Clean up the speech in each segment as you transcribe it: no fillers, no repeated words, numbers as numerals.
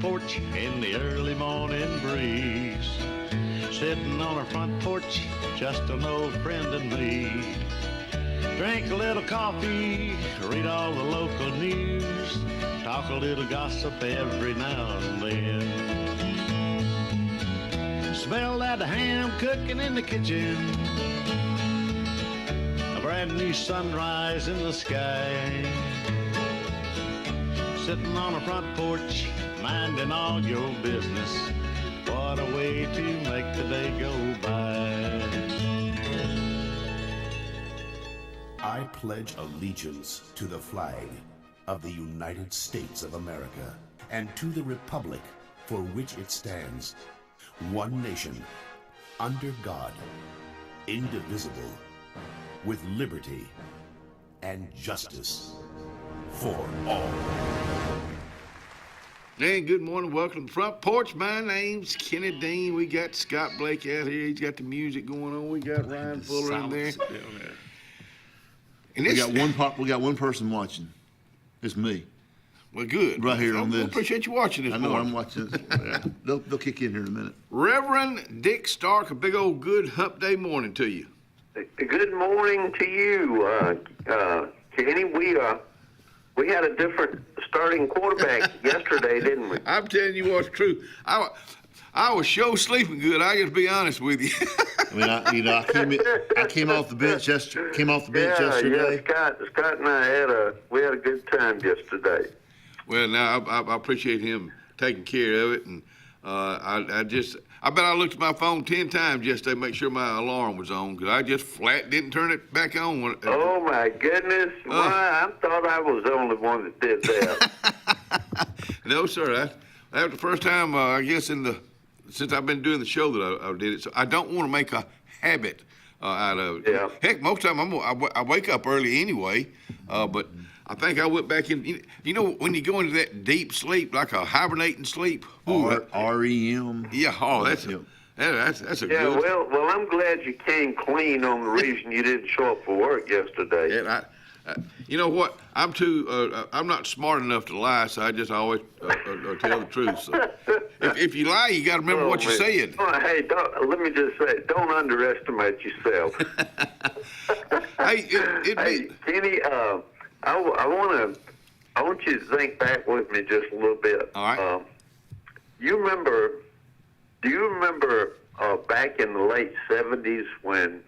porch in the early morning breeze. Sitting on our front porch, just an old friend and me. Drink a little coffee, read all the local news, talk a little gossip every now and then. Smell that ham cooking in the kitchen, a brand new sunrise in the sky. Sitting on a front porch, minding all your business. What a way to make the day go by. I pledge allegiance to the flag of the United States of America and to the republic for which it stands, one nation, under God, indivisible, with liberty and justice for all. Hey, good morning. Welcome to the Front Porch. My name's Kenny Dean. We got Scott Blake out here. He's got the music going on. We got Ryan Fuller in there. And we got one person watching. It's me. Well, good. Right here on this. I appreciate you watching this morning. I know I'm watching this. Yeah. They'll kick in here in a minute. Reverend Dick Stark, a big old good hump day morning to you. Good morning to you, Kenny. We had a different starting quarterback yesterday, didn't we? I'm telling you what's true. I was sure sleeping good. I just be honest with you. I mean, I came off the bench yesterday. Yeah, Scott and I had a good time yesterday. Well, now I appreciate him taking care of it, and I bet I looked at my phone 10 times yesterday to make sure my alarm was on, because I just flat didn't turn it back on. Oh, my goodness. I thought I was the only one that did that. No, sir. That was the first time, I guess, since I've been doing the show that I did it. So I don't want to make a habit out of it. Yeah. Heck, most of the time I wake up early anyway, but I think I went back in. You know, when you go into that deep sleep, like a hibernating sleep. REM. Yeah. Oh, that's a good. Yeah. Well, I'm glad you came clean on the reason you didn't show up for work yesterday. Yeah. You know what? I'm not smart enough to lie, so I just always tell the truth. So if you lie, you got to remember what you said. Oh, hey, let me just say, don't underestimate yourself. Hey, Kenny, I want you to think back with me just a little bit. All right. Do you remember back in the late 70s when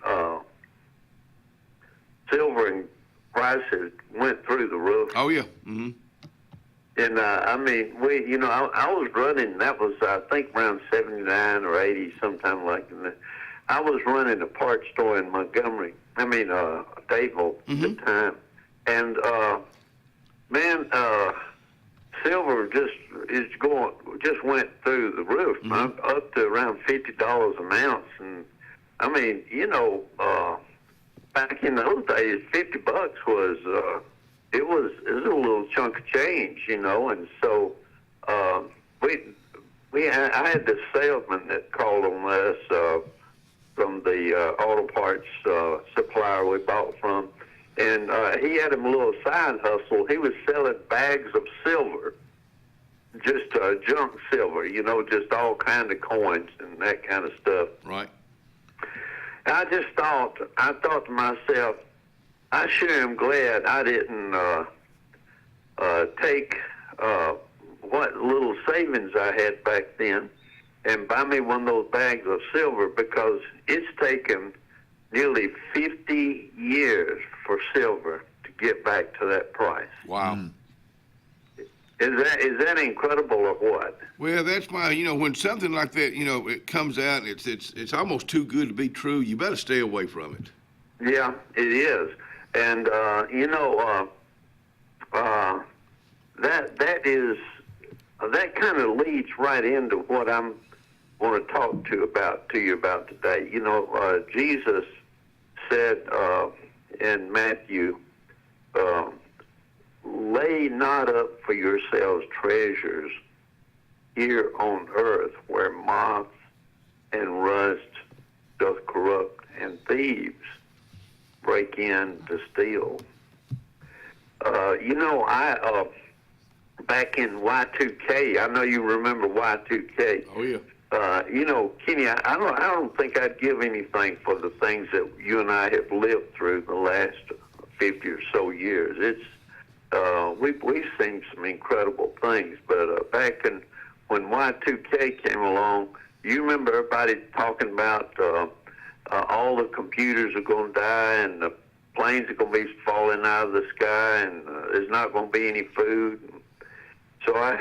silver prices went through the roof? Oh, yeah. Mm-hmm. And, I was running, that was, I think, around 79 or 80, sometime like that. I was running a parts store in Montgomery, Dadeville at the time. And, silver just went through the roof, up to around $50 an ounce. And, back in those days, $50 was, it was a little chunk of change, and so I had this salesman that called on us from the auto parts supplier we bought from, and he had him a little side hustle. He was selling bags of silver, just junk silver, just all kind of coins and that kind of stuff. Right. I thought to myself, I sure am glad I didn't take what little savings I had back then and buy me one of those bags of silver, because it's taken nearly 50 years for silver to get back to that price. Wow. Is that incredible or what? Well, that's when something like that, it comes out, and it's almost too good to be true. You better stay away from it. Yeah, it is. And, that kind of leads right into what I'm going to talk to you about today. Jesus said in Matthew, lay not up for yourselves treasures here on earth, where moth and rust doth corrupt, and thieves break in to steal. back in Y2K. I know you remember Y2K. Oh, yeah. Kenny, I don't think I'd give anything for the things that you and I have lived through the last 50 or so years. We've seen some incredible things, but back when Y2K came along, you remember everybody talking about all the computers are going to die and the planes are going to be falling out of the sky and there's not going to be any food. So I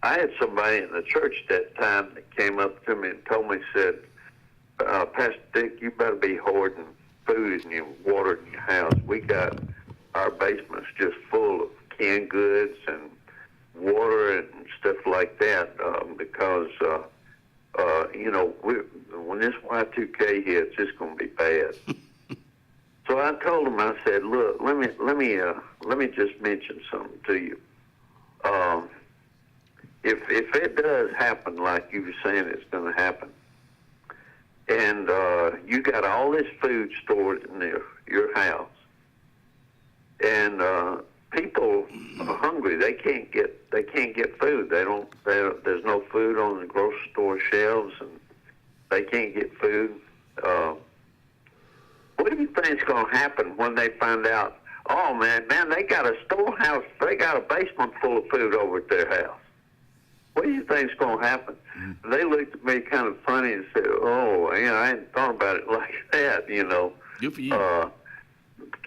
had somebody in the church that time that came up to me and told me, said, Pastor Dick, you better be hoarding food and your water in your house. We got our basements just full of canned goods and water and stuff like that because, when this Y2K hits, it's going to be bad. So I told him, I said, look, let me just mention something to you. If it does happen like you were saying it's going to happen, and you got all this food stored in your house, and people are hungry, they can't get food. There's no food on the grocery store shelves, and they can't get food. What do you think is going to happen when they find out? Oh man, they got a storehouse, they got a basement full of food over at their house. What do you think is going to happen? Mm-hmm. They looked at me kind of funny and said, "Oh, I hadn't thought about it like that." Good for you.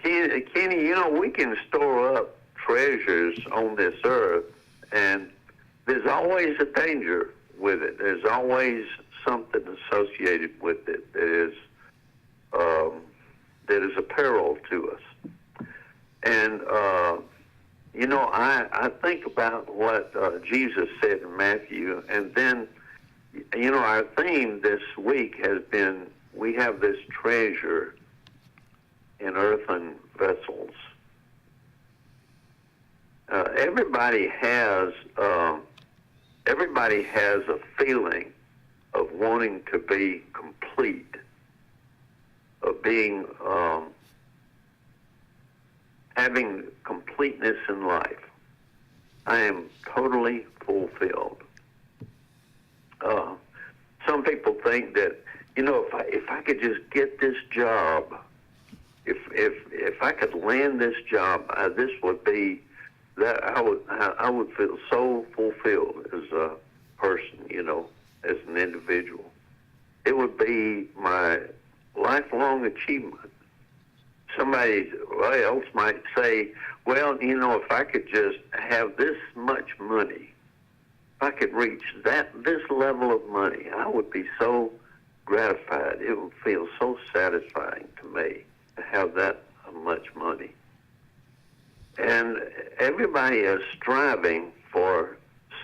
Kenny, we can store up treasures on this earth, and there's always a danger with it. There's always something associated with it that is a peril to us. And I think about what Jesus said in Matthew, and then, our theme this week has been, we have this treasure in earthen vessels. Everybody has a feeling of wanting to be complete, of being having completeness in life. I am totally fulfilled. Some people think that, if I could just get this job, if I could land this job, this would be that I would feel so fulfilled as a person, as an individual. It would be my lifelong achievement. Somebody else might say, well, if I could just have this much money, if I could reach this level of money, I would be so gratified. It would feel so satisfying to me to have that much money. And everybody is striving for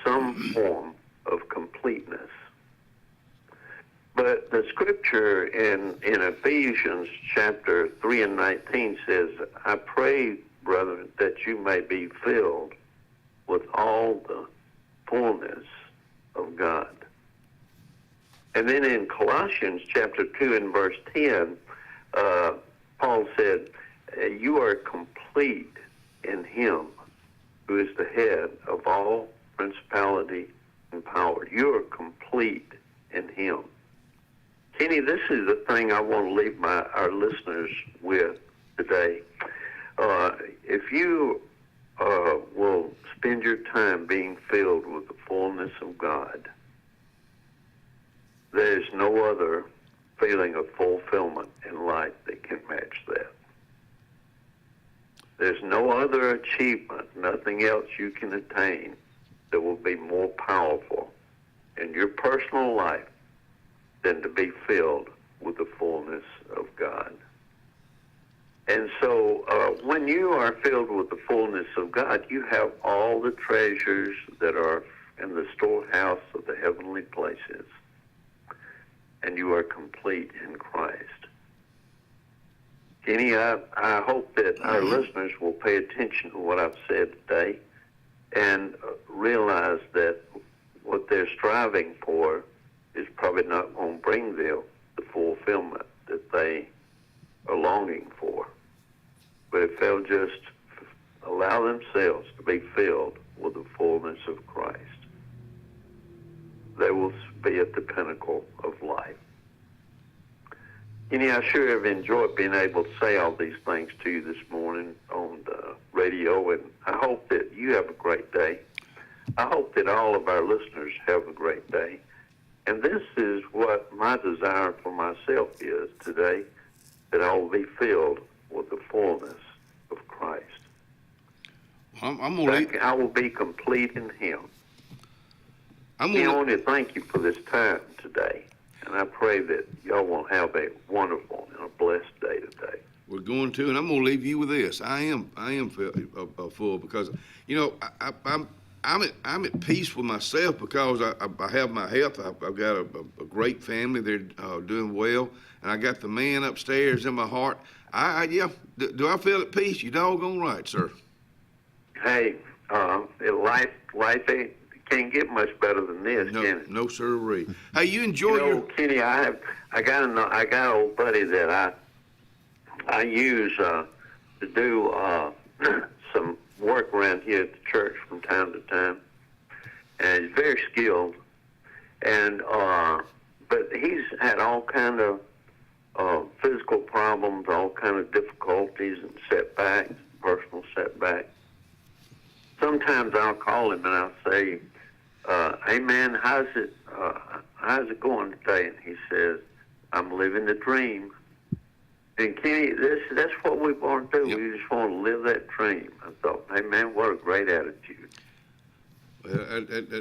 some form of completeness. But the scripture in Ephesians chapter 3 and 19 says, I pray, brethren, that you may be filled with all the fullness of God. And then in Colossians chapter 2 and verse 10, Paul said, you are complete in him who is the head of all principality and power. You are complete in him. Kenny, this is the thing I want to leave our listeners with today. If you will spend your time being filled with the fullness of God, there's no other feeling of fulfillment in life that can match that. There's no other achievement, nothing else you can attain that will be more powerful in your personal life than to be filled with the fullness of God. And so when you are filled with the fullness of God, you have all the treasures that are in the storehouse of the heavenly places, and you are complete in Christ. Kenny, I hope that our listeners will pay attention to what I've said today and realize that what they're striving for is probably not going to bring them the fulfillment that they are longing for. But if they'll just allow themselves to be filled will be at the pinnacle of life. I sure have enjoyed being able to say all these things to you this morning on the radio, and I hope that you have a great day. I hope that all of our listeners have a great day. And this is what my desire for myself is today, that I will be filled with the fullness of Christ. I will be complete in Him. I want to thank you for this time today, and I pray that y'all will have a wonderful and a blessed day today. We're going to, and I'm going to leave you with this. I am full because, I'm at peace with myself because I have my health. I've got a great family. They're doing well, and I got the man upstairs in my heart. Do I feel at peace? You doggone right, sir. Hey, life can't get much better than this, can it? No, sirree. Hey, you enjoy Kenny, I got an old buddy that I use to do some work around here at the church from time to time, and he's very skilled. And but he's had all kind of physical problems, all kind of difficulties and setbacks, personal setbacks. Sometimes I'll call him and I'll say, "Hey man, how's it going today?" And he says, "I'm living the dream." And Kenny, that's what we want to do. Yep. We just want to live that dream. I thought, hey man, what a great attitude.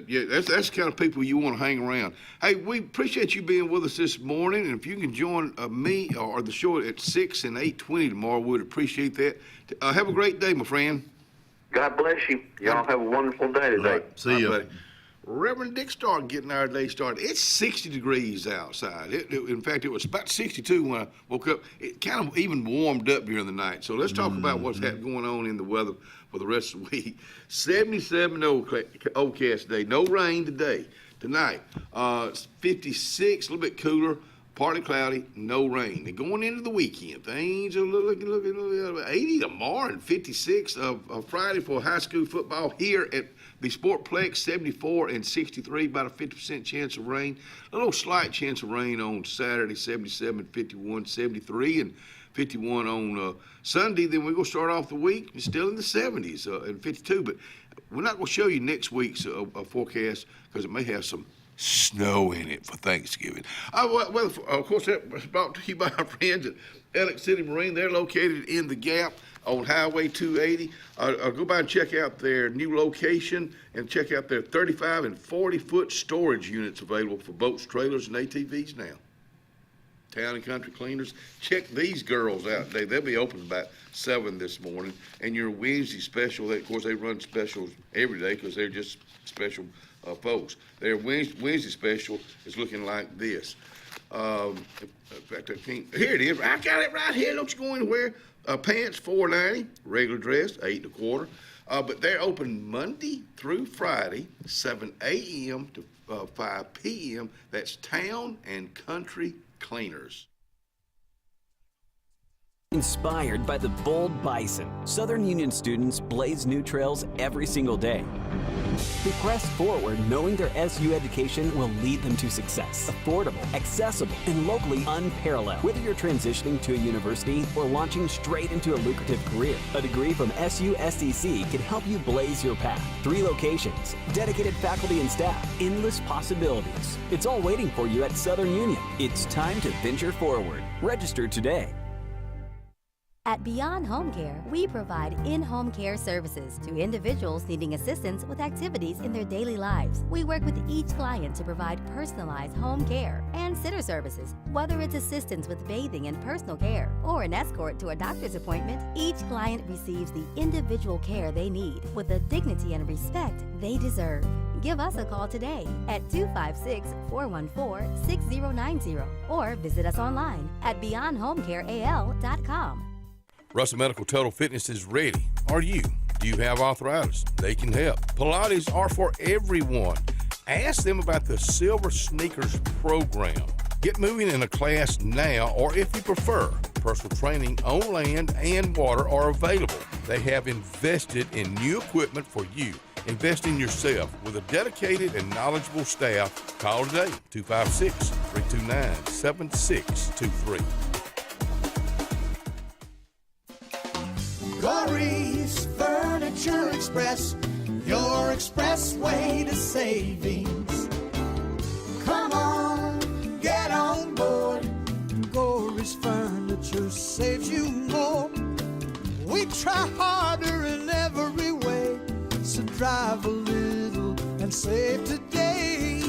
Yeah, that's the kind of people you want to hang around. Hey, we appreciate you being with us this morning, and if you can join me or the show at 6 and 8:20 tomorrow, we'd appreciate that. Have a great day, my friend. God bless you. Y'all have a wonderful day today. Right. See you. Reverend Dick started getting our day started. It's 60 degrees outside. In fact, it was about 62 when I woke up. It kind of even warmed up during the night. So let's talk about what's going on in the weather for the rest of the week. 77 overcast day. No rain today. Tonight, 56, a little bit cooler. Partly cloudy, no rain. And going into the weekend, things are looking 80 tomorrow and 56 of Friday for high school football here at the Sportplex, 74 and 63, about a 50% chance of rain. A little slight chance of rain on Saturday, 77, 51, 73, and 51 on Sunday. Then we're going to start off the week still in the 70s and 52. But we're not going to show you next week's forecast because it may have some snow in it for Thanksgiving. Well, of course, that was brought to you by our friends at Alex City Marine. They're located in the Gap on Highway 280. Go by and check out their new location and check out their 35 and 40-foot storage units available for boats, trailers, and ATVs now. Town and Country Cleaners. Check these girls out today. They'll be open about 7 this morning. And your Wednesday special, of course, they run specials every day because they're just special folks. Their Wednesday special is looking like this. In fact, here it is. I got it right here. Don't you go anywhere. Pants $4.90, regular dress $8.25. But they're open Monday through Friday, 7 a.m. to 5 p.m. That's Town and Country Cleaners. Inspired by the bold bison, Southern Union students blaze new trails every single day. They press forward knowing their SU education will lead them to success. Affordable, accessible, and locally unparalleled. Whether you're transitioning to a university or launching straight into a lucrative career, a degree from SU SDC can help you blaze your path. 3 locations, dedicated faculty and staff, endless possibilities. It's all waiting for you at Southern Union. It's time to venture forward. Register today. At Beyond Home Care, we provide in-home care services to individuals needing assistance with activities in their daily lives. We work with each client to provide personalized home care and sitter services. Whether it's assistance with bathing and personal care or an escort to a doctor's appointment, each client receives the individual care they need with the dignity and respect they deserve. Give us a call today at 256-414-6090 or visit us online at beyondhomecareal.com. Russell Medical Total Fitness is ready. Are you? Do you have arthritis? They can help. Pilates are for everyone. Ask them about the Silver Sneakers program. Get moving in a class now, or if you prefer, personal training on land and water are available. They have invested in new equipment for you. Invest in yourself with a dedicated and knowledgeable staff. Call today, 256-329-7623. Corey's Furniture Express, your expressway to savings. Come on, get on board. Corey's Furniture saves you more. We try harder in every way, so drive a little and save today.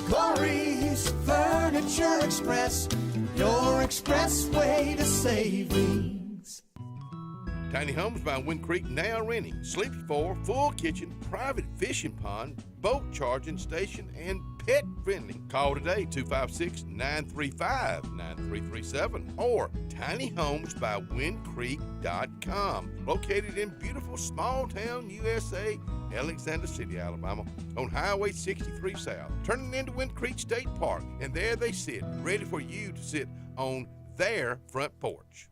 Corey's Furniture Express, your expressway to savings. Tiny Homes by Wind Creek now renting. Sleepy 4, full kitchen, private fishing pond, boat charging station, and pet friendly. Call today, 256-935-9337 or tinyhomesbywindcreek.com. Located in beautiful small town USA, Alexander City, Alabama, on Highway 63 South, turning into Wind Creek State Park. And there they sit, ready for you to sit on their front porch.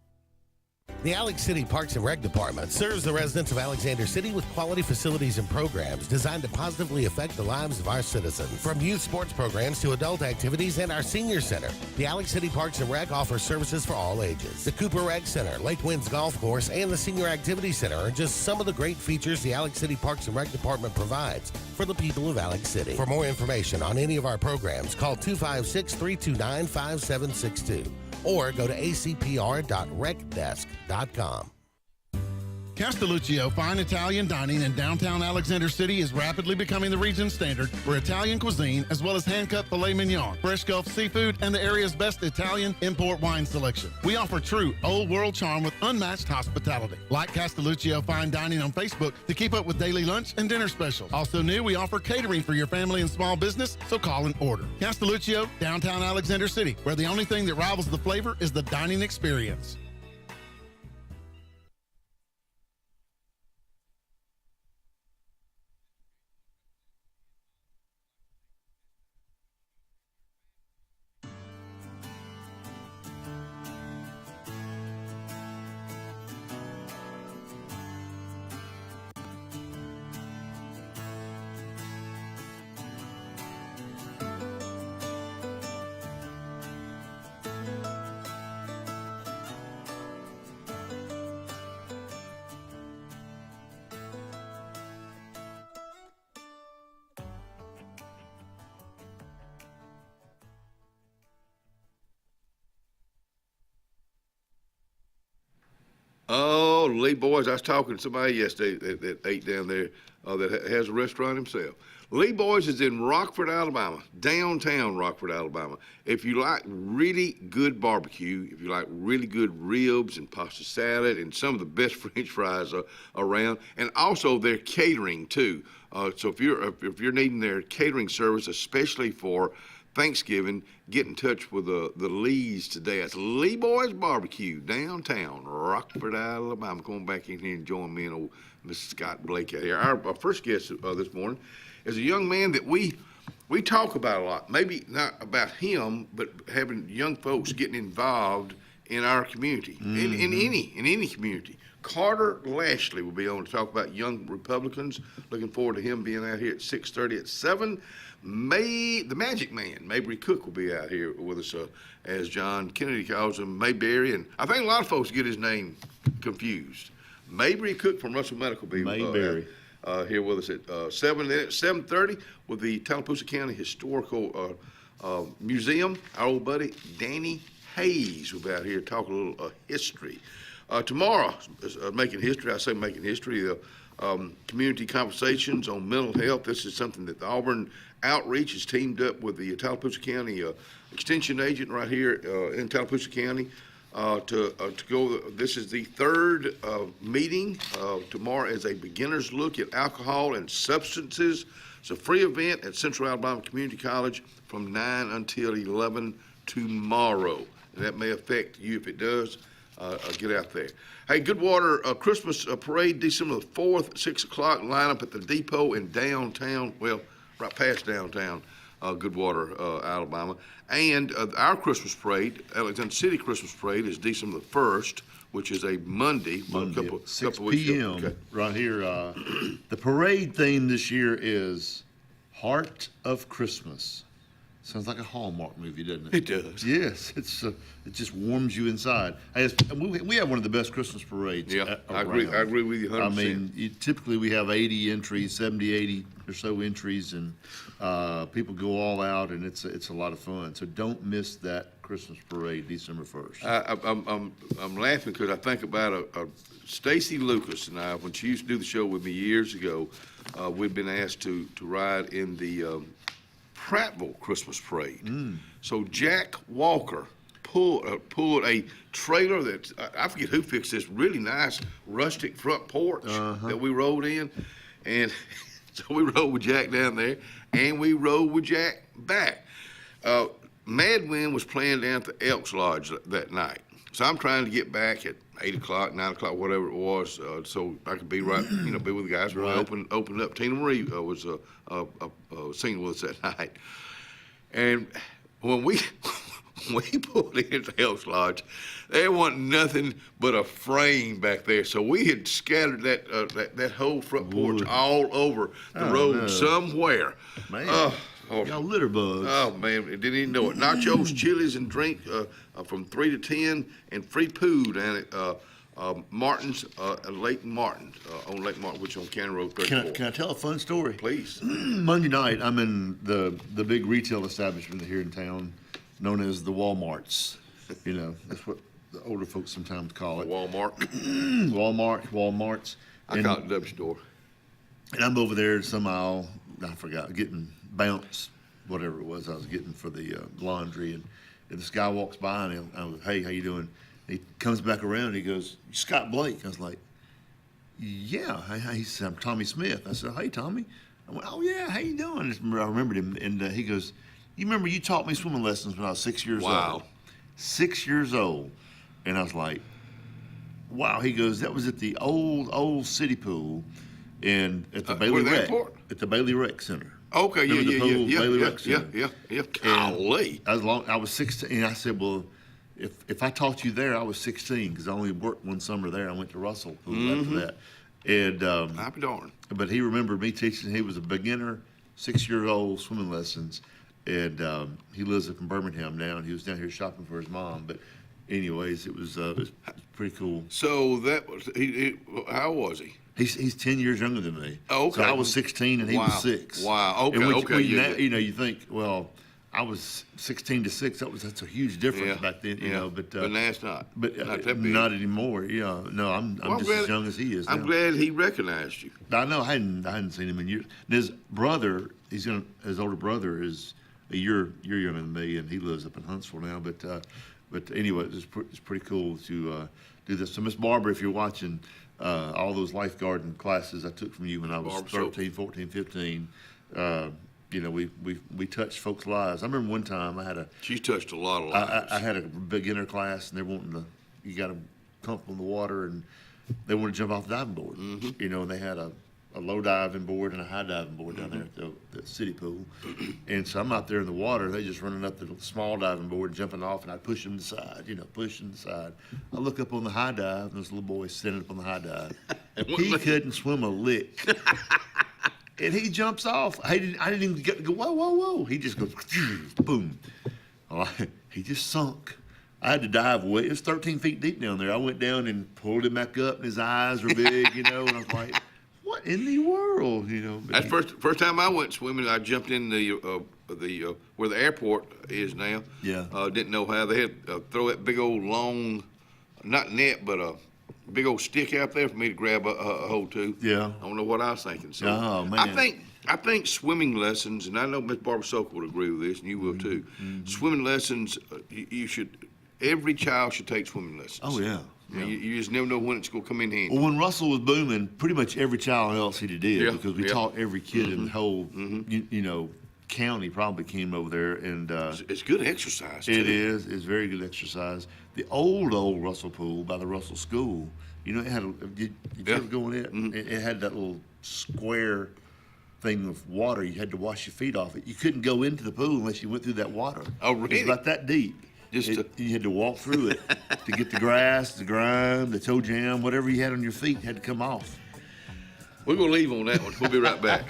The Alex City Parks and Rec Department serves the residents of Alexander City with quality facilities and programs designed to positively affect the lives of our citizens. From youth sports programs to adult activities and our senior center, the Alex City Parks and Rec offers services for all ages. The Cooper Rec Center, Lake Winds Golf Course, and the Senior Activity Center are just some of the great features the Alex City Parks and Rec Department provides for the people of Alex City. For more information on any of our programs, call 256-329-5762. or go to acpr.recdesk.com. Castelluccio Fine Italian Dining in downtown Alexander City is rapidly becoming the region standard for Italian cuisine, as well as hand-cut filet mignon, fresh Gulf seafood, and the area's best Italian import wine selection. We offer true old-world charm with unmatched hospitality. Like Castelluccio Fine Dining on Facebook to keep up with daily lunch and dinner specials. Also new, we offer catering for your family and small business, so call and order. Castelluccio, downtown Alexander City, where the only thing that rivals the flavor is the dining experience. Oh, Lee Boys, I was talking to somebody yesterday that ate down there that has a restaurant himself. Lee Boys is in Rockford, Alabama, downtown Rockford, Alabama. If you like really good barbecue, if you like really good ribs and pasta salad and some of the best French fries around, and also their catering too. So if you're needing their catering service, especially for Thanksgiving, get in touch with the Lees today. It's Lee Boys Barbecue, downtown Rockford, Alabama. Come on back in here and join me and old Mr. Scott Blake out here. Our first guest this morning is a young man that we talk about a lot. Maybe not about him, but having young folks getting involved in our community, in any community. Carter Lashley will be on to talk about young Republicans. Looking forward to him being out here at 6:30 at 7. The Magic Man, Mabry Cook, will be out here with us, as John Kennedy calls him, Mayberry. And I think a lot of folks get his name confused. Mabry Cook from Russell Medical will be here with us at 7:30 with the Tallapoosa County Historical Museum. Our old buddy Danny Hayes will be out here talking a little history. Tomorrow, making history, I say making history, community conversations on mental health. This is something that the Auburn Outreach has teamed up with the Tallapoosa County Extension Agent right here in Tallapoosa County to go. This is the third meeting. Tomorrow is a beginner's look at alcohol and substances. It's a free event at Central Alabama Community College from 9 until 11 tomorrow. And that may affect you. If it does, get out there. Hey, Goodwater Christmas Parade, December the 4th, 6 o'clock, line up at the depot in downtown, well, right past downtown, Goodwater, Alabama. And our Christmas parade, Alexander City Christmas Parade, is December the 1st, which is a Monday. Monday Couple at 6 weeks ago. p.m. Okay. right here. The parade theme this year is Heart of Christmas. Sounds like a Hallmark movie, doesn't it? It does. Yes, it just warms you inside. We have one of the best Christmas parades. Yeah, I agree with you 100%. I mean, typically we have 80 entries, 70, 80 or so entries, and people go all out, and it's a lot of fun. So don't miss that Christmas parade, December 1st. I'm laughing because I think about Stacy Lucas and I, when she used to do the show with me years ago, we'd been asked to ride in the Prattville Christmas Parade. So Jack Walker pulled a trailer that I forget who fixed this really nice rustic front porch that we rode in, and so we rode with Jack down there, and we rode with Jack back. Mad Wind was playing down at the Elks Lodge that night, so I'm trying to get back at 8 o'clock, 9 o'clock, whatever it was, so I could be be with the guys. Right. Opened up. Tina Marie was singing with us that night, and when we pulled into Elks Lodge, there wasn't nothing but a frame back there. So we had scattered that whole front porch all over the road somewhere. Man. Y'all litter bugs. Oh, man, I didn't even know it. Nachos, chilies, and drink from 3 to 10, and free food down at Martin's, Lake Martin, on Lake Martin, which is on County Road 34. Can I tell a fun story? Please. Monday night, I'm in the big retail establishment here in town, known as the Walmarts. You know, that's what the older folks sometimes call it. Walmarts. I call it W store. And I'm over there somehow, I forgot, getting bounce, whatever it was I was getting for the laundry. And this guy walks by and I was, hey, how you doing? He comes back around and he goes, Scott Blake. I was like, yeah. He said, I'm Tommy Smith. I said, hey, Tommy. I went, oh, yeah, how you doing? I remembered him. And he goes, you remember you taught me swimming lessons when I was 6 years old? Wow. 6 years old. And I was like, wow. He goes, that was at the old city pool and at the Bailey Rec. At the Bailey Rec Center. Okay, yeah. Golly. I was 16, and I said, well, if I taught you there, I was 16 because I only worked one summer there. I went to Russell Pool after that. And I'll be darned. But he remembered me teaching. He was a beginner, 6-year-old swimming lessons, and he lives up in Birmingham now. And he was down here shopping for his mom. But anyways, it was pretty cool. So that was how old was he? He's 10 years younger than me. Oh, okay. So I was 16 and he was 6. Wow. Okay. And you think, well, I was 16 to 6. That's a huge difference back then, you know. But now it's not. But not anymore. Yeah. No, I'm just as young as he is. I'm glad he recognized you. I know. I hadn't seen him in years. And his brother, his older brother is a year younger than me, and he lives up in Huntsville now. But anyway, it's pretty cool to do this. So Miss Barbara, if you're watching. All those lifeguarding classes I took from you when I was 13, 14, 15, you know, we touched folks' lives. I remember one time I had She touched a lot of lives. I had a beginner class, and they're wanting you got to come from the water, and they want to jump off the diving board. You know, and they had a low diving board and a high diving board down there at the city pool. And so I'm out there in the water. They just running up the small diving board, jumping off, and I push them to the side, push them to the side. I look up on the high dive, and this little boy standing up on the high dive. He couldn't swim a lick. And he jumps off. I didn't even get to go, whoa, whoa, whoa. He just goes, boom. He just sunk. I had to dive away. It was 13 feet deep down there. I went down and pulled him back up, and his eyes were big, and I was like, what in the world, That's first time I went swimming. I jumped in the where the airport is now. Yeah. Didn't know how they had throw that big old long, not net, but a big old stick out there for me to grab a hold to. Yeah. I don't know what I was thinking. So oh man. I think swimming lessons, and I know Miss Barbara Soka would agree with this, and you will too. Swimming lessons, every child should take swimming lessons. Oh yeah. Yeah. You just never know when it's going to come in handy. Well, when Russell was booming, pretty much every child in LC did because we taught every kid in the whole, county probably came over there. And it's good exercise, too. It is. It's very good exercise. The old Russell Pool by the Russell School, it had, did you ever go in it? It had that little square thing of water. You had to wash your feet off it. You couldn't go into the pool unless you went through that water. Oh, really? It was about that deep. You had to walk through it to get the grass, the grime, the toe jam, whatever you had on your feet had to come off. We're going to leave on that one. We'll be right back.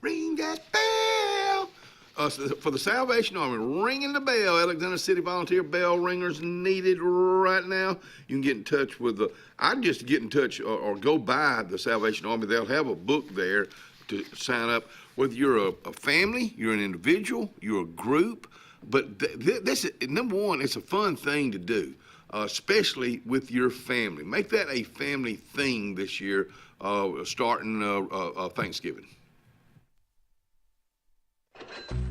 Ring that bell. For the Salvation Army, ringing the bell. Alexander City volunteer bell ringers needed right now. You can get in touch with I'd just get in touch or go by the Salvation Army. They'll have a book there to sign up. Whether you're a family, you're an individual, you're a group. But this is, number one, it's a fun thing to do, especially with your family. Make that a family thing this year, starting Thanksgiving.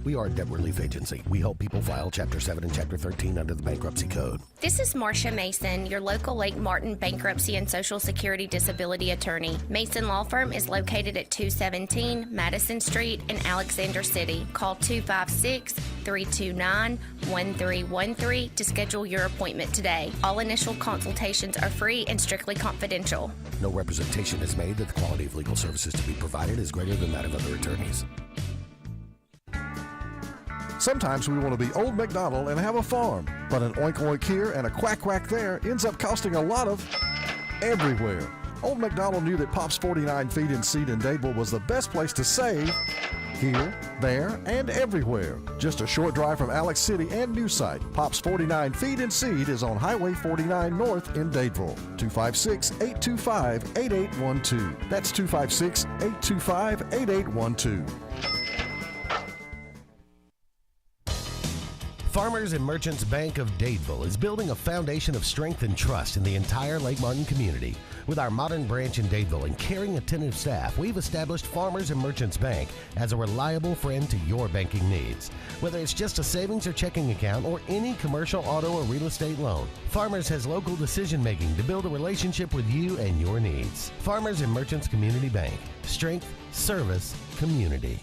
We are a debt relief agency. We help people file Chapter 7 and Chapter 13 under the Bankruptcy Code. This is Marcia Mason, your local Lake Martin bankruptcy and Social Security disability attorney. Mason Law Firm is located at 217 Madison Street in Alexander City. Call 256-329-1313 to schedule your appointment today. All initial consultations are free and strictly confidential. No representation is made that the quality of legal services to be provided is greater than that of other attorneys. Sometimes we want to be Old MacDonald and have a farm, but an oink oink here and a quack quack there ends up costing a lot of everywhere. Old MacDonald knew that Pop's 49 Feed and Seed in Dadeville was the best place to save here, there, and everywhere. Just a short drive from Alex City and New Site. Pop's 49 Feed and Seed is on Highway 49 North in Dadeville. 256-825-8812. That's 256-825-8812. Farmers and Merchants Bank of Dadeville is building a foundation of strength and trust in the entire Lake Martin community. With our modern branch in Dadeville and caring, attentive staff, we've established Farmers and Merchants Bank as a reliable friend to your banking needs. Whether it's just a savings or checking account or any commercial, auto, or real estate loan, Farmers has local decision-making to build a relationship with you and your needs. Farmers and Merchants Community Bank. Strength, service, community.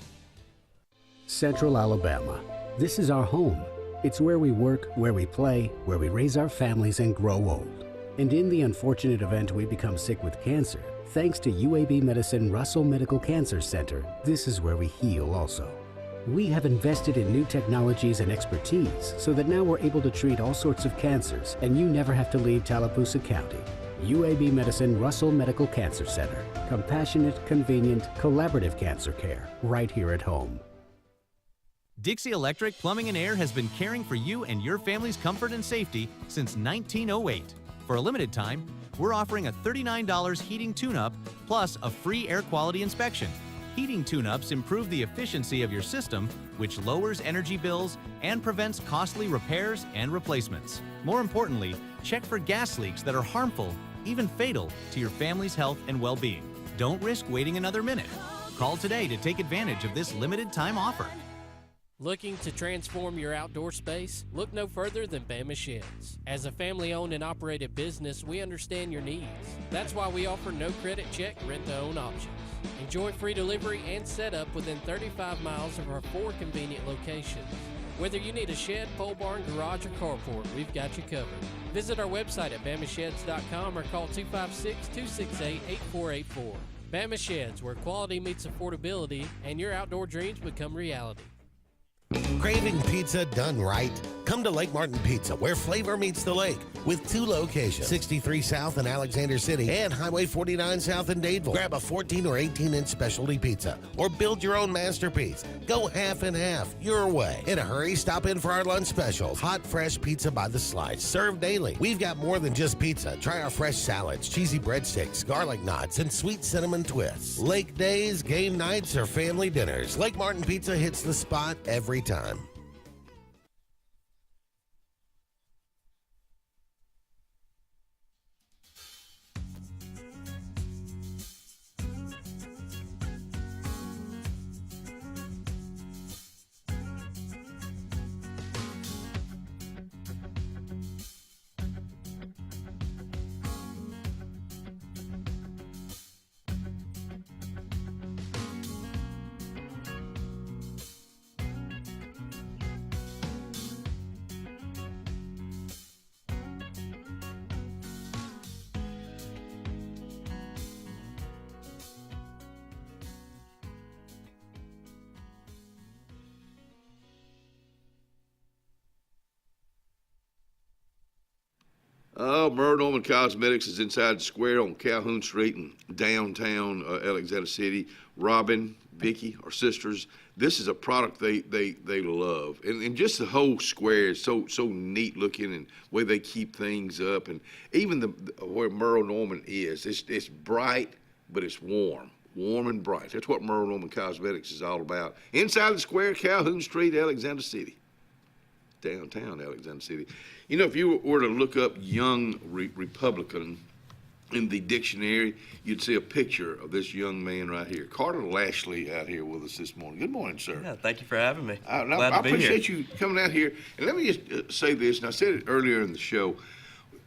Central Alabama. This is our home. It's where we work, where we play, where we raise our families and grow old. And in the unfortunate event we become sick with cancer, thanks to UAB Medicine Russell Medical Cancer Center, this is where we heal also. We have invested in new technologies and expertise so that now we're able to treat all sorts of cancers and you never have to leave Tallapoosa County. UAB Medicine Russell Medical Cancer Center. Compassionate, convenient, collaborative cancer care right here at home. Dixie Electric Plumbing and Air has been caring for you and your family's comfort and safety since 1908. For a limited time, we're offering a $39 heating tune-up plus a free air quality inspection. Heating tune-ups improve the efficiency of your system, which lowers energy bills and prevents costly repairs and replacements. More importantly, check for gas leaks that are harmful, even fatal, to your family's health and well-being. Don't risk waiting another minute. Call today to take advantage of this limited time offer. Looking to transform your outdoor space? Look no further than Bama Sheds. As a family-owned and operated business, we understand your needs. That's why we offer no credit check, rent-to-own options. Enjoy free delivery and setup within 35 miles of our 4 convenient locations. Whether you need a shed, pole barn, garage, or carport, we've got you covered. Visit our website at bamasheds.com or call 256-268-8484. Bama Sheds, where quality meets affordability and your outdoor dreams become reality. Craving pizza done right? Come to Lake Martin Pizza, where flavor meets the lake, with 2 locations, 63 South in Alexander City and Highway 49 South in Dadeville. Grab a 14 or 18-inch specialty pizza or build your own masterpiece. Go half and half, your way. In a hurry, stop in for our lunch specials. Hot, fresh pizza by the slice, served daily. We've got more than just pizza. Try our fresh salads, cheesy breadsticks, garlic knots, and sweet cinnamon twists. Lake days, game nights, or family dinners, Lake Martin Pizza hits the spot every time. Merle Norman Cosmetics is inside the square on Calhoun Street in downtown Alexander City. Robin, Vicky, our sisters. This is a product they love, and just the whole square is so neat looking, and way they keep things up, and even where Merle Norman is, it's bright, but it's warm and bright. That's what Merle Norman Cosmetics is all about. Inside the square, Calhoun Street, Alexander City, downtown Alexander City. You know, if you were to look up young Republican in the dictionary, you'd see a picture of this young man right here. Carter Lashley out here with us this morning. Good morning, sir. Yeah, thank you for having me. I Glad to be appreciate here. you coming out here. And let me just say this, and I said it earlier in the show.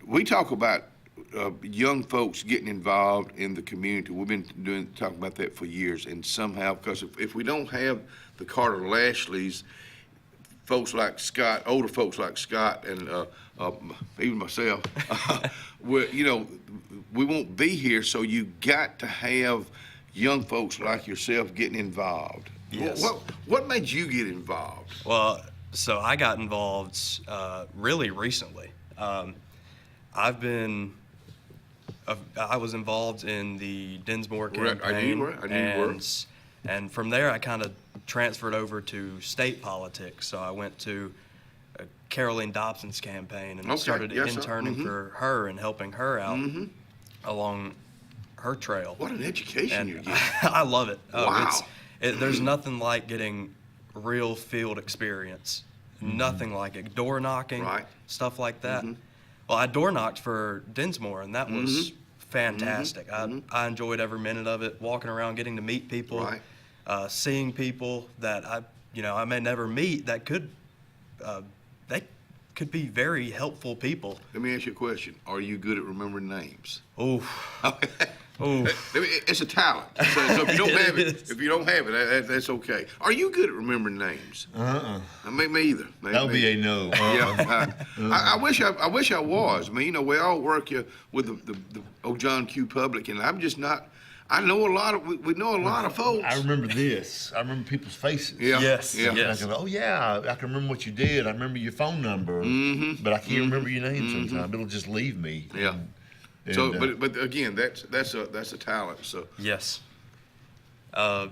We talk about young folks getting involved in the community. We've been talking about that for years, and somehow, because if we don't have the Carter Lashleys, folks like Scott, older folks like Scott, and even myself, we won't be here. So you got to have young folks like yourself getting involved. Yes. What made you get involved? Well, so I got involved really recently. I was involved in the Dinsmore campaign, and from there I kind of transferred over to state politics. So I went to Caroline Dobson's campaign and started interning for her and helping her out along her trail. What an education you're getting. I love it. Wow. There's nothing like getting real field experience. Nothing like it. Door knocking, stuff like that. Well, I door knocked for Dinsmore, and that was fantastic. I enjoyed every minute of it, walking around, getting to meet people, seeing people that I may never meet that they could be very helpful people. Let me ask you a question. Are you good at remembering names? Oh. It's a talent. So if you don't have it, that's okay. Are you good at remembering names? Me either. That would be a no. Yeah. I wish I was. I mean, we all work with the old John Q. Public, and I'm just not. I know a lot of. We know a lot of folks. I remember this. I remember people's faces. Yeah. Yes. Yeah. I can go, oh yeah, I can remember what you did. I remember your phone number, but I can't remember your name sometimes. It'll just leave me. Yeah. But again, that's a talent. So yes. I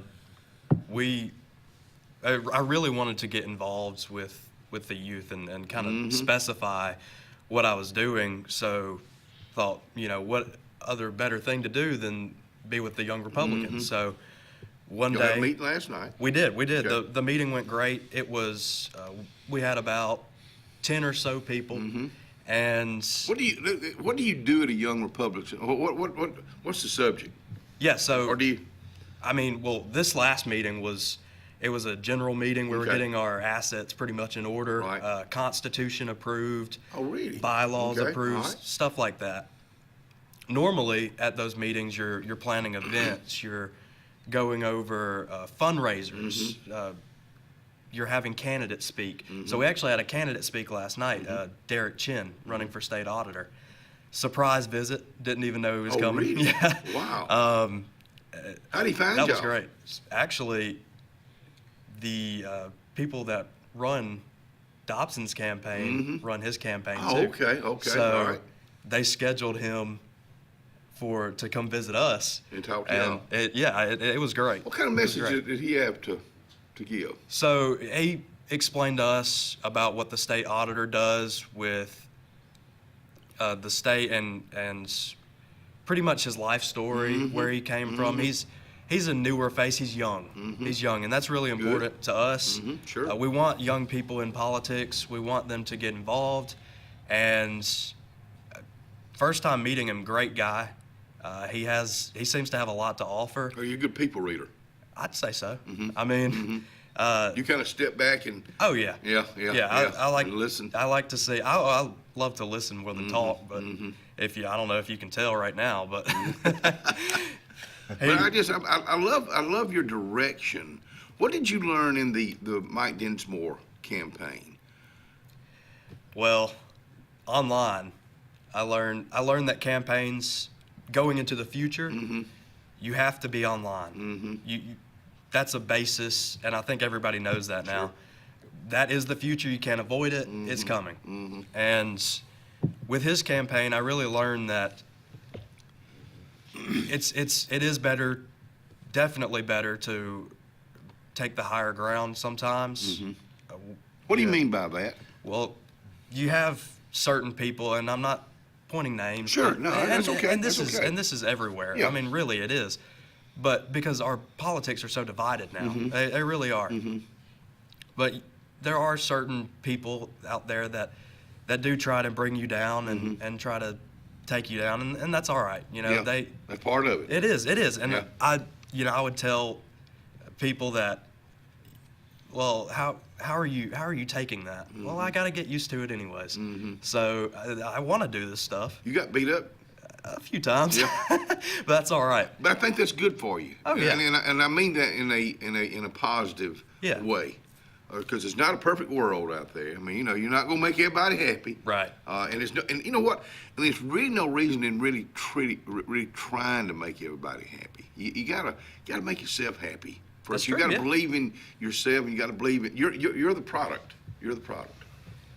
really wanted to get involved with the youth and kind of specify what I was doing. So thought, what other better thing to do than be with the Young Republicans. So one day. You had a meeting last night. We did. Okay. The meeting went great. It was, we had about 10 or so people. And what do you do at a Young Republican? What's the subject? Yeah, so or do you? This last meeting was a general meeting. We were getting our assets pretty much in order. Constitution approved. Oh, really? Bylaws approved, stuff like that. Normally at those meetings, you're planning events. You're going over fundraisers. You're having candidates speak. So we actually had a candidate speak last night, Derek Chin, running for state auditor. Surprise visit, didn't even know he was coming. Really? Yeah. Wow. How'd he find That was y'all? great. Actually, the people that run Dobson's campaign run his campaign too. Okay. So all right. they scheduled him to come visit us. And talk to y'all. It was great. What kind of message did he have to give? So he explained to us about what the state auditor does with the state and pretty much his life story, where he came from. He's a newer face. He's young. He's young, and that's really important to us. Sure. We want young people in politics. We want them to get involved. And first time meeting him, great guy. He seems to have a lot to offer. Are you a good people reader? I'd say so. I mean, you kind of step back and. Oh yeah. Yeah. I like listen. I like to see. I love to listen more than talk. But I don't know if you can tell right now, but. But I love your direction. What did you learn in the Mike Dinsmore campaign? Well, online, I learned that campaigns going into the future, you have to be online. That's a basis, and I think everybody knows that now. That is the future. You can't avoid it. It's coming. And with his campaign, I really learned that it is better, definitely better to take the higher ground sometimes. What do you mean by that? Well, you have certain people, and I'm not pointing names. Sure, but- no, that's okay. And this That's is okay. and this is everywhere. Yeah. I mean, really, it is. But because our politics are so divided now, they really are. But there are certain people out there that do try to bring you down and try to take you down, and that's all right. You know, Yeah, that's part of it. It is, and Yeah. I would tell people that, well, how are you taking that? Well, I got to get used to it anyways. So I want to do this stuff. You got beat up? A few times, but that's all right. But I think that's good for you. Oh, yeah. And I mean that in a positive way, because it's not a perfect world out there. I mean, you know, you're not gonna make everybody happy, right? And you know what? And there's really no reason in really trying to make everybody happy. You gotta make yourself happy. That's You true, gotta yeah. believe in yourself, and you gotta believe in you're the product. You're the product.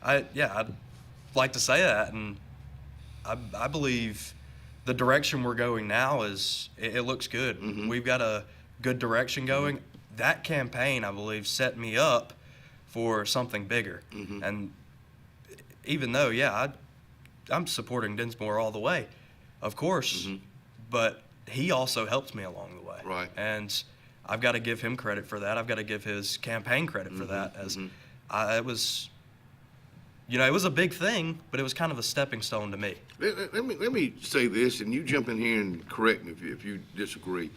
I'd like to say that, and I believe the direction we're going now it looks good. We've got a good direction going. That campaign, I believe, set me up for something bigger. And even though, I'm supporting Dinsmore all the way, of course, but he also helped me along the way. Right. And I've got to give him credit for that. I've got to give his campaign credit for that. As it was, it was a big thing, but it was kind of a stepping stone to me. Let me say this, and you jump in here and correct me if you disagree.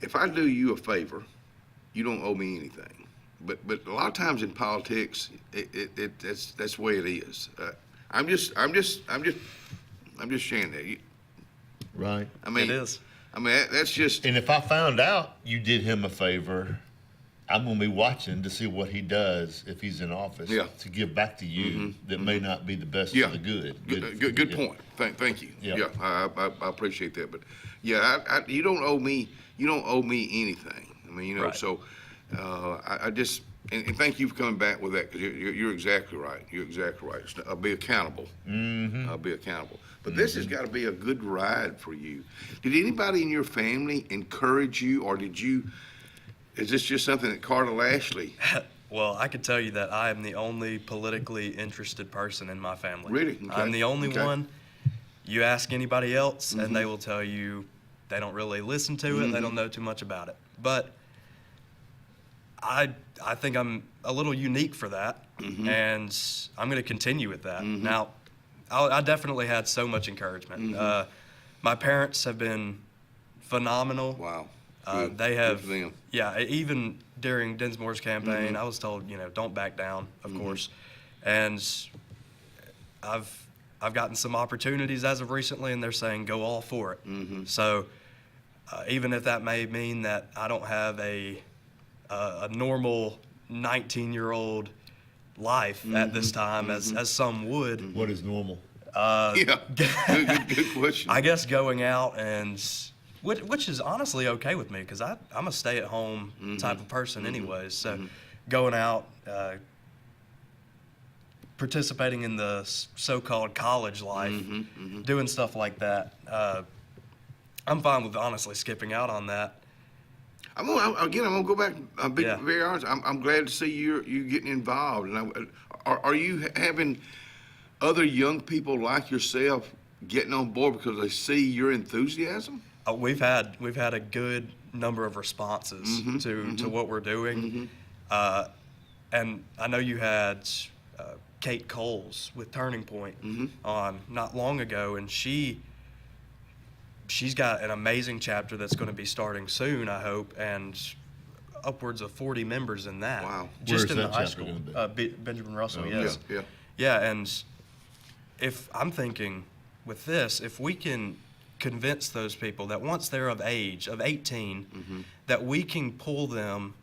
If I do you a favor, you don't owe me anything. But a lot of times in politics, that's the way it is. I'm just sharing that. Right. I mean, it is. I mean, that's just. And if I found out you did him a favor, I'm going to be watching to see what he does if he's in office to give back to you that may not be the best for the good. Good point. Thank you. Yeah. I appreciate that. But you don't owe me. You don't owe me anything. I mean, Right. So I just and thank you for coming back with that, because you're exactly right. You're exactly right. I'll be accountable. I'll be accountable. But this has got to be a good ride for you. Did anybody in your family encourage you, or is this just something that Carter Lashley? Well, I can tell you that I am the only politically interested person in my family. Really? Okay. I'm the only one. You ask anybody else, and they will tell you they don't really listen to it. They don't know too much about it. But I think I'm a little unique for that, and I'm going to continue with that. Now, I definitely had so much encouragement. My parents have been phenomenal. Wow. They have, Good for them. even during Dinsmore's campaign, I was told, don't back down, of course. And I've gotten some opportunities as of recently, and they're saying go all for it. So even if that may mean that I don't have a normal 19-year-old life at this time, as some would. What is normal? Good question. I guess going out and which is honestly okay with me, because I'm a stay-at-home type of person anyways. So going out, participating in the so-called college life, doing stuff like that, I'm fine with honestly skipping out on that. I'm gonna go back. I'm being very honest. I'm glad to see you getting involved. And are you having other young people like yourself getting on board because they see your enthusiasm? We've had a good number of responses to what we're doing, and I know you had Kate Coles with Turning Point on not long ago, and she's got an amazing chapter that's going to be starting soon, I hope, and upwards of 40 members in that. Wow. Just Where's in that the high chapter school. gonna be? Benjamin Russell, Oh, yes. Yeah. And if I'm thinking with this, if we can convince those people that once they're of age, of 18, that we can pull them,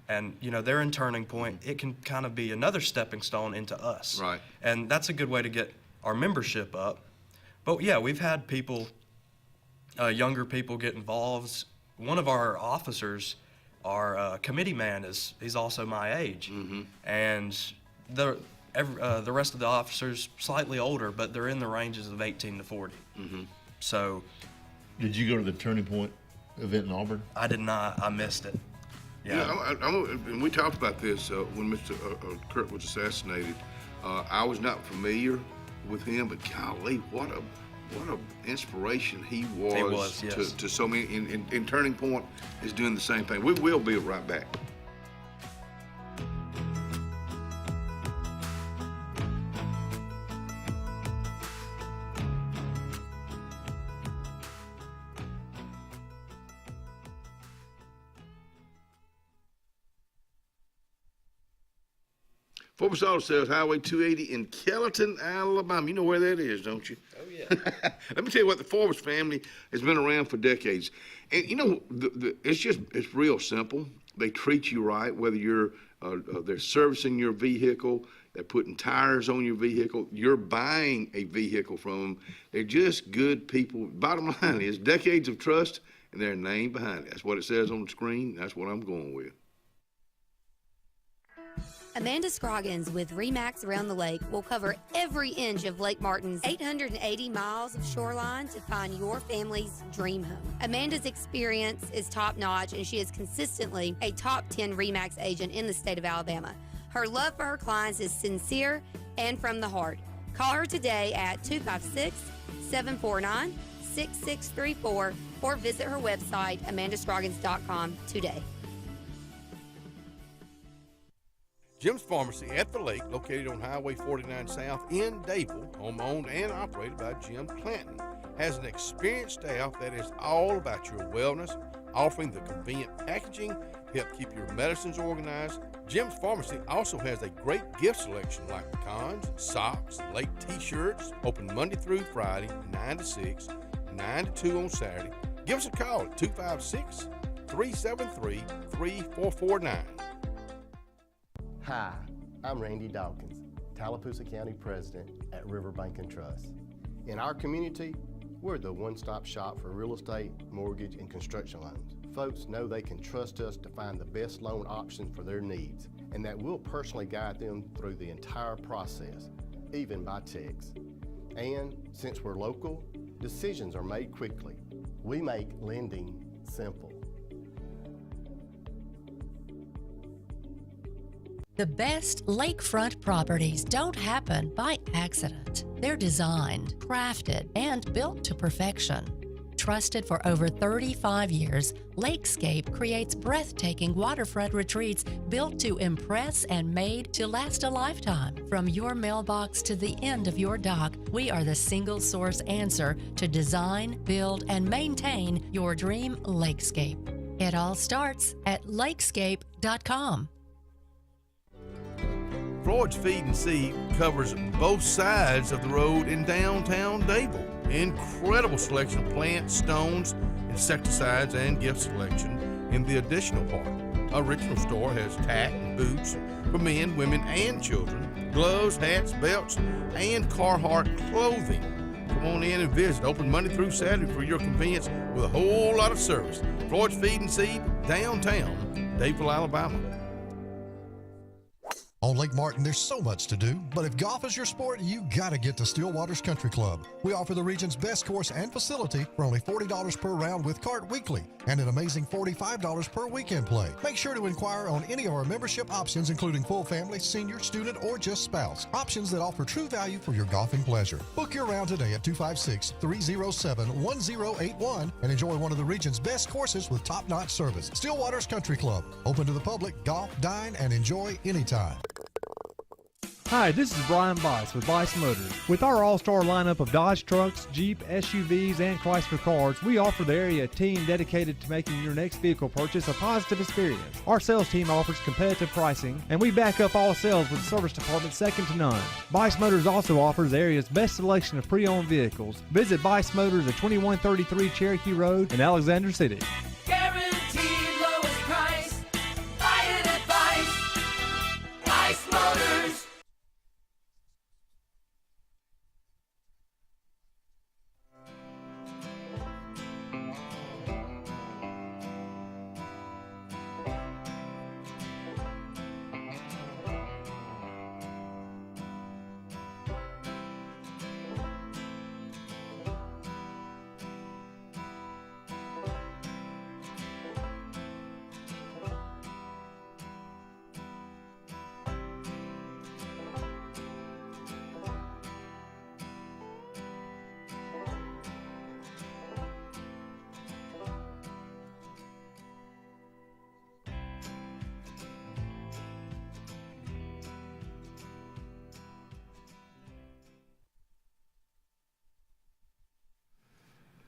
and they're in Turning Point, it can kind of be another stepping stone into us. Right. And that's a good way to get our membership up. But yeah, we've had people, younger people, get involved. One of our officers, our committee man, he's also my age, and the rest of the officers slightly older, but they're in the ranges of 18 to 40. Mm-hmm. So, did you go to the Turning Point event in Auburn? I did not. I missed it. Yeah. And we talked about this when Mr. Kurt was assassinated. I was not familiar with him, but golly, what a inspiration he was, yes. to so many. In Turning Point is doing the same thing. We will be right back. Forbes Auto Sales, Highway 280 in Kellyton, Alabama. You know where that is, don't you? Oh, yeah. Let me tell you what, the Forbes family has been around for decades. And, you know, it's real simple. They treat you right, whether they're servicing your vehicle, they're putting tires on your vehicle, you're buying a vehicle from them. They're just good people. Bottom line is decades of trust and their name behind it. That's what it says on the screen. That's what I'm going with. Amanda Scroggins with RE/MAX Around the Lake will cover every inch of Lake Martin's 880 miles of shoreline to find your family's dream home. Amanda's experience is top-notch, and she is consistently a top 10 RE/MAX agent in the state of Alabama. Her love for her clients is sincere and from the heart. Call her today at 256-749-6634 or visit her website, amandascroggins.com today. Jim's Pharmacy at the Lake, located on Highway 49 South in Dayville, home-owned and operated by Jim Clanton, has an experienced staff that is all about your wellness, offering the convenient packaging to help keep your medicines organized. Jim's Pharmacy also has a great gift selection like pecans, socks, lake t-shirts, open Monday through Friday, 9 to 6, 9 to 2 on Saturday. Give us a call at 256-373-3449. Hi, I'm Randy Dawkins, Tallapoosa County President at Riverbank and Trust. In our community, we're the one-stop shop for real estate, mortgage, and construction loans. Folks know they can trust us to find the best loan options for their needs, and that we'll personally guide them through the entire process, even by text. And since we're local, decisions are made quickly. We make lending simple. The best lakefront properties don't happen by accident. They're designed, crafted, and built to perfection. Trusted for over 35 years, Lakescape creates breathtaking waterfront retreats built to impress and made to last a lifetime. From your mailbox to the end of your dock, we are the single source answer to design, build, and maintain your dream lakescape. It all starts at lakescape.com. Floyd's Feed and Seed covers both sides of the road in downtown Dayville. Incredible selection of plants, stones, insecticides, and gift selection in the additional part. Our original store has tack and boots for men, women, and children, gloves, hats, belts, and Carhartt clothing. Come on in and visit. Open Monday through Saturday for your convenience with a whole lot of service. Floyd's Feed and Seed, downtown Dayville, Alabama. On Lake Martin, there's so much to do, but if golf is your sport, you gotta get to Stillwater's Country Club. We offer the region's best course and facility for only $40 per round with cart weekly, and an amazing $45 per weekend play. Make sure to inquire on any of our membership options, including full family, senior, student, or just spouse. Options that offer true value for your golfing pleasure. Book your round today at 256-307-1081 and enjoy one of the region's best courses with top-notch service. Stillwater's Country Club. Open to the public, golf, dine, and enjoy anytime. Hi, this is Brian Bice with Bice Motors. With our all-star lineup of Dodge trucks, Jeep, SUVs, and Chrysler cars, we offer the area a team dedicated to making your next vehicle purchase a positive experience. Our sales team offers competitive pricing, and we back up all sales with a service department second to none. Bice Motors also offers the area's best selection of pre-owned vehicles. Visit Bice Motors at 2133 Cherokee Road in Alexander City. Guaranteed lowest price. Buy it at Bice. Bice Motors.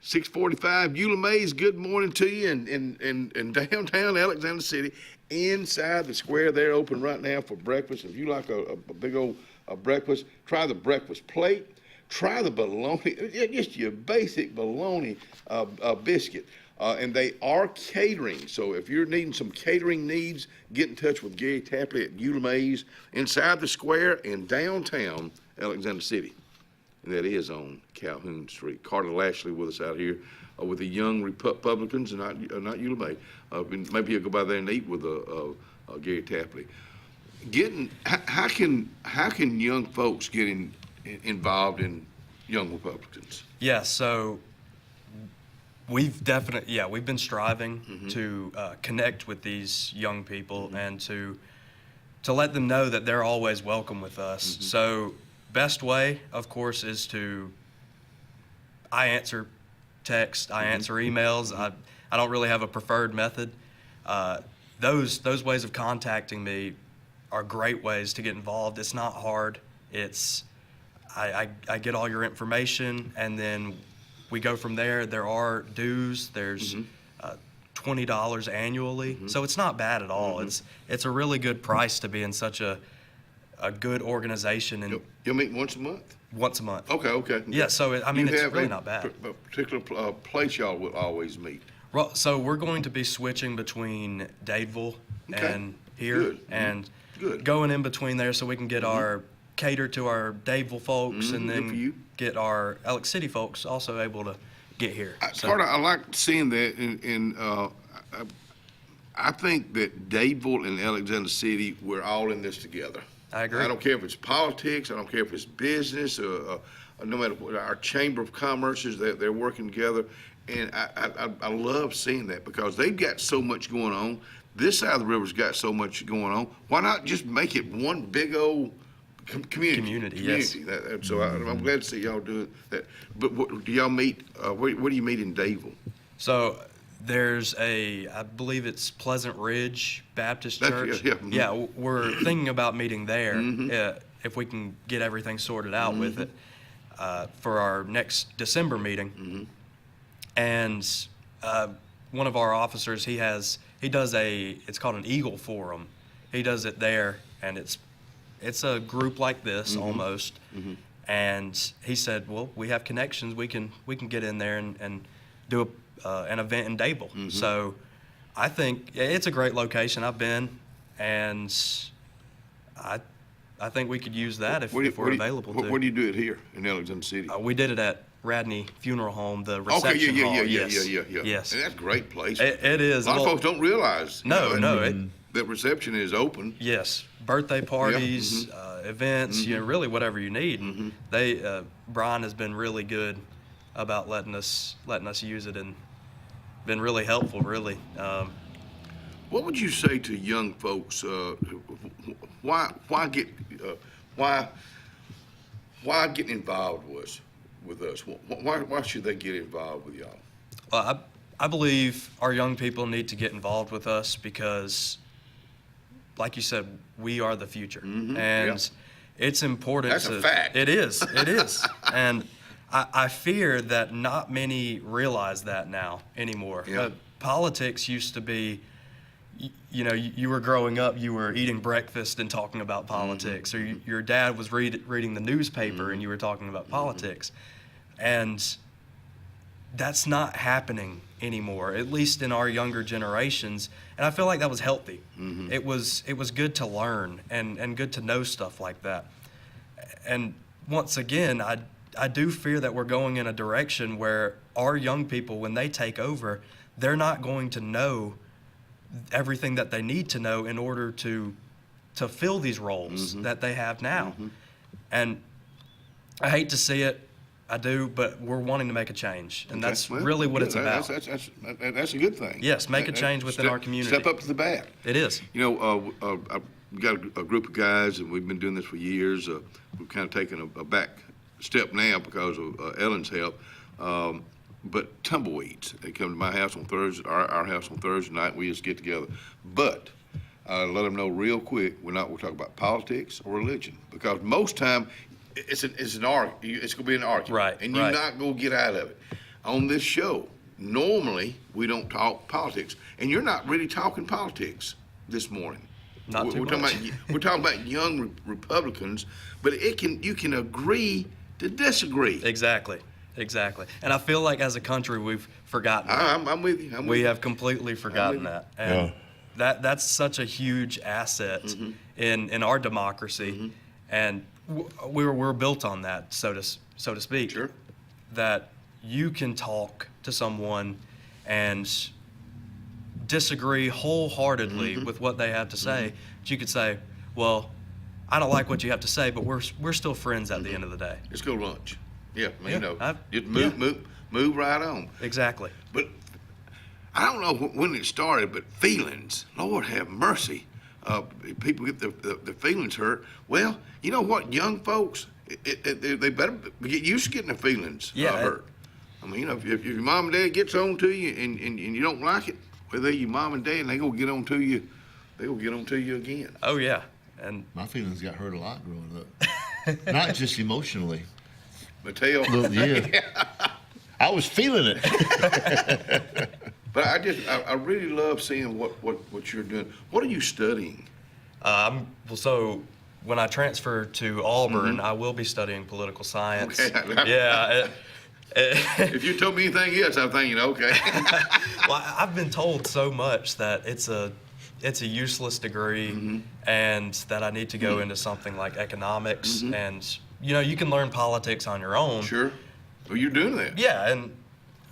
645 Eula Mays, good morning to you in downtown Alexander City, inside the square there, open right now for breakfast. If you like a big old breakfast, try the breakfast plate. Try the bologna, just your basic bologna biscuit. And they are catering. So if you're needing some catering needs, get in touch with Gary Tapley at Eula Mays inside the square in downtown Alexander City. And that is on Calhoun Street. Carter Lashley with us out here with the young Republicans, and not Eula May. Maybe you'll go by there and eat with Gary Tapley. How can young folks get involved in young Republicans? Yeah, so we've been striving to connect with these young people and to let them know that they're always welcome with us. So best way, of course, is I answer text, I answer emails. I don't really have a preferred method. Those ways of contacting me are great ways to get involved. It's not hard. I get all your information, and then we go from there. There are dues. There's $20 annually, so it's not bad at all. It's a really good price to be in such a good organization. And you'll meet once a month? Once a month. Okay. Yeah, so it's really not bad. A particular place y'all will always meet? Well, so we're going to be switching between Dadeville and here, and going in between there so we can get our cater to our Dadeville folks, and then get our Alex City folks also able to get here. Carter, I like seeing that, and I think that Dadeville and Alexander City, we're all in this together. I agree. I don't care if it's politics, I don't care if it's business, no matter what, our Chamber of Commerce, they're working together, and I love seeing that because they've got so much going on. This side of the river's got so much going on. Why not just make it one big old community? Yes. So I'm glad to see y'all do that. But do y'all meet? Where do you meet in Dadeville? So there's I believe it's Pleasant Ridge Baptist Church. Yeah, we're thinking about meeting there if we can get everything sorted out with it for our next December meeting. And one of our officers, he does it's called an Eagle Forum. He does it there, and it's a group like this almost. And he said, well, we have connections. We can get in there and do an event in Dadeville. So I think it's a great location. I've been, and I think we could use that if we're available to. Where do you do it here in Alexander City? We did it at Radney Funeral Home, the reception hall. Yeah. Yes. And that's a great place. It is. A lot of folks don't realize. That reception is open. Yes, birthday parties, events, really whatever you need. And Brian has been really good about letting us use it, and been really helpful, really. What would you say to young folks? Why get involved with us? Why should they get involved with y'all? Well, I believe our young people need to get involved with us because, like you said, we are the future, and it's important. That's a fact. It is. And I fear that not many realize that now anymore. Politics used to be, you were growing up, you were eating breakfast and talking about politics, or your dad was reading the newspaper and you were talking about politics. And that's not happening anymore, at least in our younger generations. And I feel like that was healthy. It was good to learn and good to know stuff like that. And once again, I do fear that we're going in a direction where our young people, when they take over, they're not going to know everything that they need to know in order to fill these roles that they have now. And I hate to see it, I do, but we're wanting to make a change, and that's really what it's about. That's a good thing. Yes, make a change within our community. Step up to the bat. It is. I've got a group of guys, and we've been doing this for years. We've kind of taken a back step now because of Ellen's help. But tumbleweeds, they come to my house on Thursday, our house on Thursday night. We just get together. But let them know real quick, we're talking about politics or religion, because most time it's an argument. It's going to be an argument, right? And you're not going to get out of it. on this show, normally we don't talk politics, and you're not really talking politics this morning. Not too We're much. we're talking about young Republicans, but you can agree to disagree. Exactly. And I feel like as a country we've forgotten that. I'm with you. We have completely forgotten that. And that's such a huge asset in our democracy. And we're built on that, so to speak. Sure. That you can talk to someone and disagree wholeheartedly with what they have to say. But you could say, well, I don't like what you have to say, but we're still friends at the end of the day. Let's go lunch. Yeah, Yeah, just move right on. Exactly. But I don't know when it started, but feelings, Lord have mercy. People get their feelings hurt. Well, you know what, young folks, they better get used to getting their feelings hurt. I mean, if your mom and dad gets on to you and you don't like it, well, they're your mom and dad, and they gonna get on to you. They gonna get on to you again. Oh yeah, and my feelings got hurt a lot growing up. Not just emotionally. Mateo. Yeah. I was feeling it. But I really love seeing what you're doing. What are you studying? So when I transfer to Auburn, I will be studying political science. Okay. Yeah. If you told me anything else, I'm thinking, okay. Well, I've been told so much that it's a useless degree, and that I need to go into something like economics, and you can learn politics on your own. Sure. Well, you're doing that. Yeah, and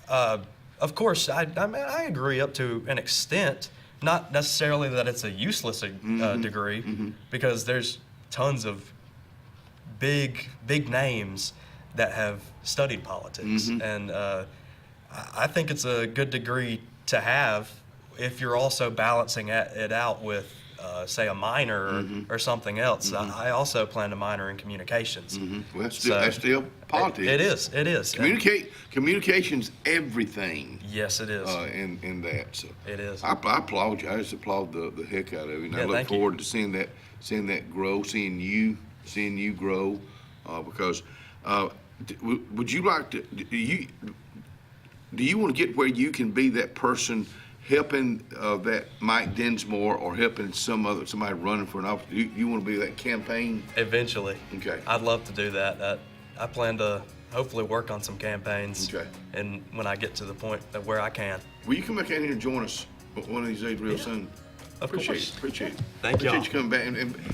of course, I agree up to an extent. Not necessarily that it's a useless degree, because there's tons of big names that have studied politics, and I think it's a good degree to have if you're also balancing it out with, say, a minor or something else. I also plan to minor in communications. Well, that's still politics. It is. Communication's everything. Yes, it is. In that, so it is. I applaud you. I just applaud the heck out of you. And I look forward to seeing that grow, seeing you grow, because. Would you like to? Do you want to get where you can be that person helping that Mike Dinsmore or helping somebody running for an office? You want to be that campaign? Eventually. Okay. I'd love to do that. I plan to hopefully work on some campaigns. Okay. And when I get to the point where I can. Will you come back in here and join us one of these days real soon? Of course. Appreciate it. Thank you. Appreciate you coming back,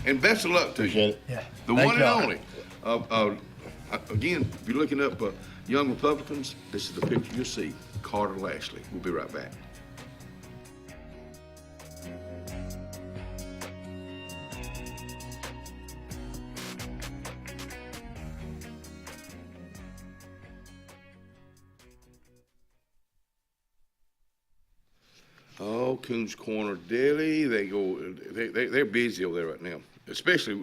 and best of luck to you. Yeah. The one and only. Again, if you're looking up young Republicans, this is the picture you'll see. Carter Lashley. We'll be right back. Oh, Coons Corner Deli. They're busy over there right now, especially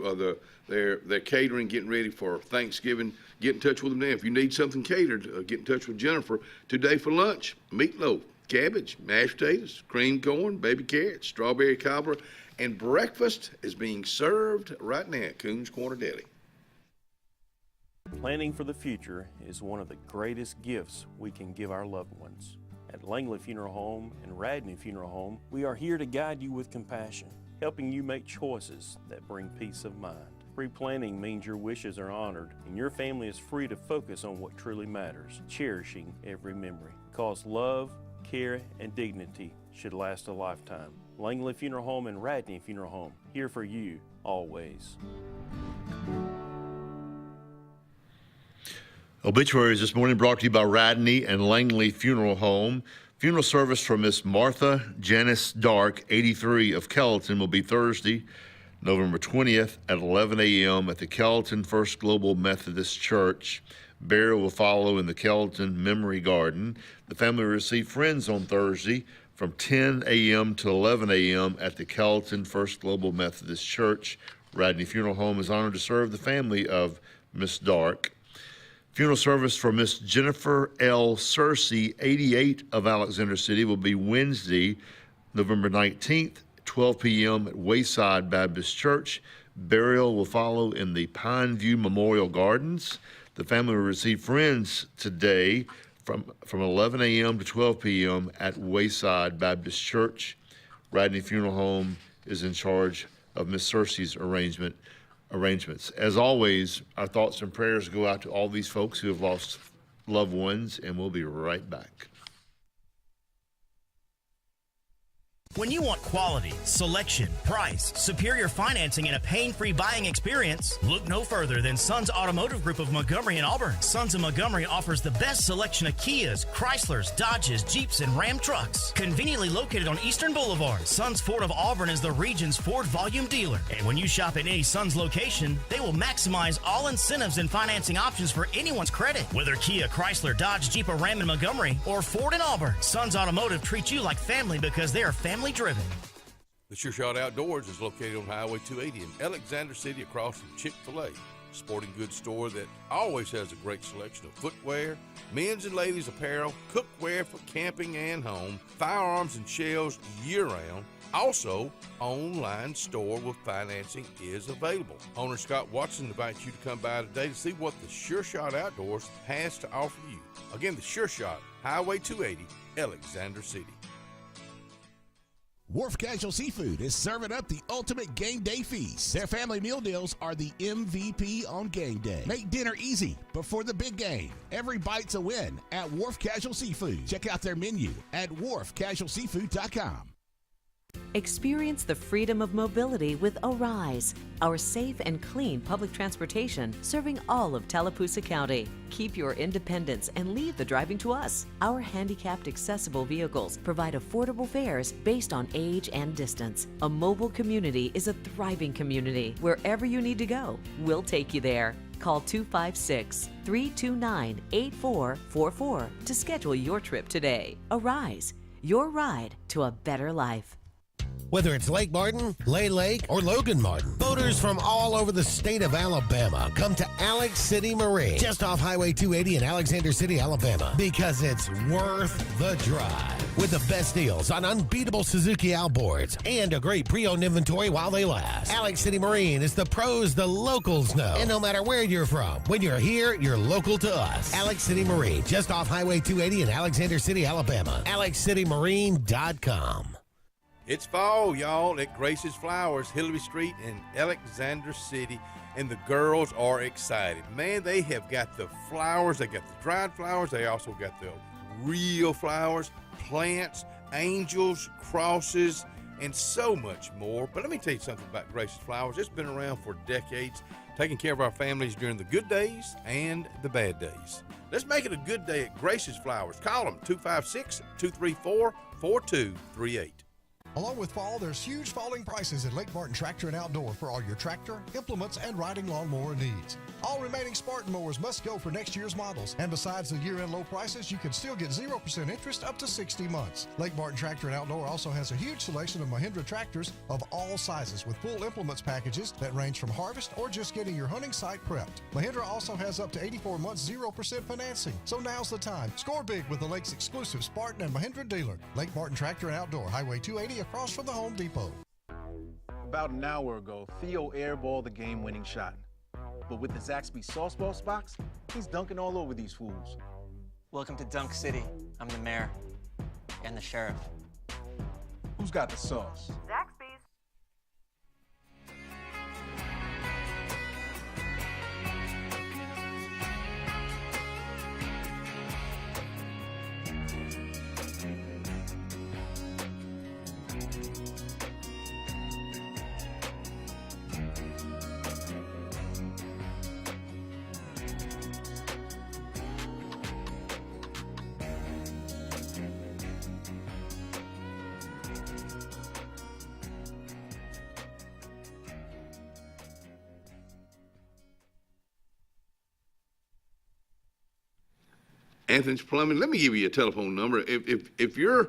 they're catering, getting ready for Thanksgiving. Get in touch with them now. If you need something catered, get in touch with Jennifer. Today for lunch, meatloaf, cabbage, mashed potatoes, cream corn, baby carrots, strawberry cobbler, and breakfast is being served right now at Coons Corner Deli. Planning for the future is one of the greatest gifts we can give our loved ones. At Langley Funeral Home and Radney Funeral Home, we are here to guide you with compassion, helping you make choices that bring peace of mind. Pre-planning means your wishes are honored and your family is free to focus on what truly matters, cherishing every memory. Because love, care, and dignity should last a lifetime. Langley Funeral Home and Radney Funeral Home, here for you, always. Obituaries this morning brought to you by Radney and Langley Funeral Home. Funeral service for Miss Martha Janice Dark, 83, of Kelton, will be Thursday, November 20th at 11 a.m. at the Kelton First Global Methodist Church. Burial will follow in the Kelton Memory Garden. The family will receive friends on Thursday from 10 a.m. to 11 a.m. at the Kelton First Global Methodist Church. Radney Funeral Home is honored to serve the family of Miss Dark. Funeral service for Miss Jennifer L. Searcy, 88, of Alexander City, will be Wednesday, November 19th, 12 p.m. at Wayside Baptist Church. Burial will follow in the Pineview Memorial Gardens. The family will receive friends today, from 11 a.m. to 12 p.m. at Wayside Baptist Church. Radney Funeral Home is in charge of Miss Cersei's arrangements. As always, our thoughts and prayers go out to all these folks who have lost loved ones, and we'll be right back. When you want quality, selection, price, superior financing, and a pain-free buying experience, look no further than Sons Automotive Group of Montgomery and Auburn. Sons of Montgomery offers the best selection of Kias, Chryslers, Dodges, Jeeps, and Ram trucks. Conveniently located on Eastern Boulevard, Sons Ford of Auburn is the region's Ford volume dealer. And when you shop at any Sons location, they will maximize all incentives and financing options for anyone's credit. Whether Kia, Chrysler, Dodge, Jeep, or Ram in Montgomery, or Ford in Auburn, Sons Automotive treats you like family because they are family driven. The Sure Shot Outdoors is located on Highway 280 in Alexander City across from Chick-fil-A. Sporting goods store that always has a great selection of footwear, men's and ladies apparel, cookware for camping and home, firearms and shells year-round. Also, online store with financing is available. Owner Scott Watson invites you to come by today to see what the Sure Shot Outdoors has to offer you. Again, the Sure Shot, Highway 280, Alexander City. Wharf Casual Seafood is serving up the ultimate game day feast. Their family meal deals are the MVP on game day. Make dinner easy before the big game. Every bite's a win at Wharf Casual Seafood. Check out their menu at wharfcasualseafood.com. Experience the freedom of mobility with Arise, our safe and clean public transportation serving all of Tallapoosa County. Keep your independence and leave the driving to us. Our handicapped accessible vehicles provide affordable fares based on age and distance. A mobile community is a thriving community. Wherever you need to go, we'll take you there. Call 256-329-8444 to schedule your trip today. Arise, your ride to a better life. Whether it's Lake Martin, Lay Lake, or Logan Martin, boaters from all over the state of Alabama come to Alex City Marine, just off Highway 280 in Alexander City, Alabama, because it's worth the drive. With the best deals on unbeatable Suzuki outboards and a great pre-owned inventory while they last. Alex City Marine is the pros the locals know. And no matter where you're from, when you're here, you're local to us. Alex City Marine, just off Highway 280 in Alexander City, Alabama. AlexCityMarine.com. It's fall, y'all, at Grace's Flowers, Hillary Street in Alexander City, and the girls are excited. Man, they have got the flowers. They got the dried flowers. They also got the real flowers, plants, angels, crosses, and so much more. But let me tell you something about Grace's Flowers. It's been around for decades, taking care of our families during the good days and the bad days. Let's make it a good day at Grace's Flowers. Call them 256-234-4238. Along with fall, there's huge falling prices at Lake Martin Tractor and Outdoor for all your tractor, implements, and riding lawnmower needs. All remaining Spartan mowers must go for next year's models. And besides the year-end low prices, you can still get 0% interest up to 60 months. Lake Martin Tractor and Outdoor also has a huge selection of Mahindra tractors of all sizes with full implements packages that range from harvest or just getting your hunting site prepped. Mahindra also has up to 84 months 0% financing. So now's the time. Score big with the Lake's exclusive Spartan and Mahindra dealer. Lake Martin Tractor and Outdoor, Highway 280 across from the Home Depot. About an hour ago, Theo airballed the game-winning shot. But with the Zaxby's sauce box, he's dunking all over these fools. Welcome to Dunk City. I'm the mayor and the sheriff. Who's got the sauce? Zaxby's. Anthony's Plumbing. Let me give you a telephone number. If you're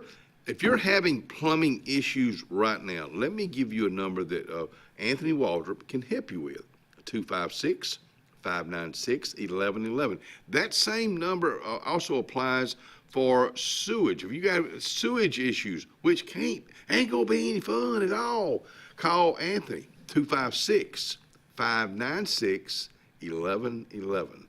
having plumbing issues right now, let me give you a number that Anthony Waldrop can help you with. 256-596-1111. That same number also applies for sewage. If you got sewage issues, which ain't gonna be any fun at all, call Anthony. 256-596-1111.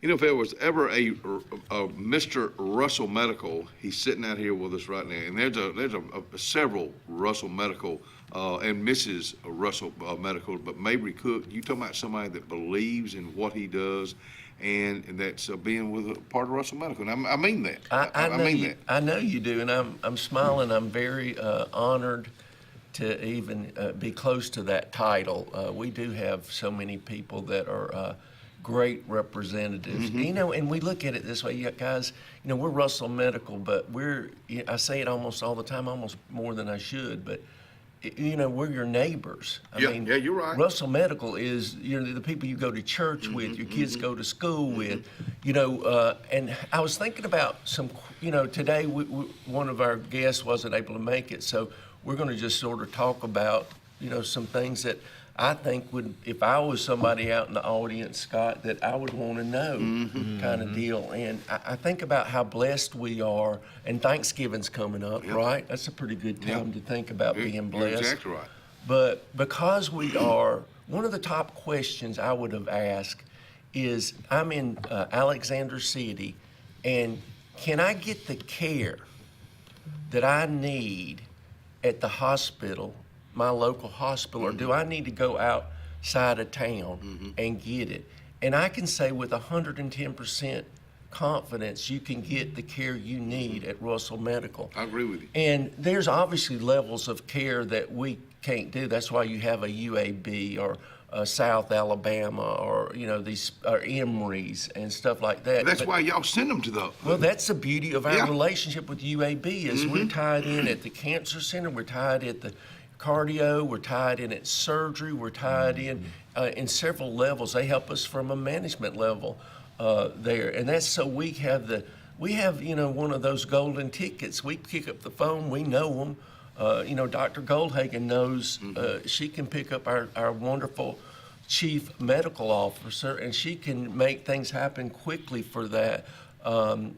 You know, if there was ever a Mr. Russell Medical, he's sitting out here with us right now, and there's several Russell Medical and Mrs. Russell Medical, but Mabry Cook, you talking about somebody that believes in what he does, and that's being with a part of Russell Medical. And I mean that. I mean that. I know you do, and I'm smiling. I'm very honored to even be close to that title. We do have so many people that are great representatives. Mm-hmm. You know, and we look at it this way, you guys, you know, we're Russell Medical, but I say it almost all the time, almost more than I should, but you know, we're your neighbors. Yeah, you're right. Russell Medical is, you know, the people you go to church with, your kids go to school with, you know, and I was thinking about some, you know, today one of our guests wasn't able to make it, so we're going to just sort of talk about, you know, some things that I think would, if I was somebody out in the audience, Scott, that I would want to know kind of deal. And I think about how blessed we are, and Thanksgiving's coming up, right? That's a pretty good time to think about being blessed. You're exactly right. But because we are, one of the top questions I would have asked is, I'm in Alexander City, and can I get the care that I need at the hospital, my local hospital, or do I need to go outside of town and get it? And I can say with 110% confidence, you can get the care you need at Russell Medical. I agree with you. And there's obviously levels of care that we can't do. That's why you have a UAB or South Alabama, or you know, these Emory's and stuff like that. That's why y'all send them to those. Well, that's the beauty of our relationship with UAB is we're tied in at the cancer center, we're tied at the cardio, we're tied in at surgery, we're tied in several levels. They help us from a management level there, and that's so we have you know, one of those golden tickets. We pick up the phone, we know them. You know, Dr. Goldhagen knows she can pick up our wonderful chief medical officer, and she can make things happen quickly for that.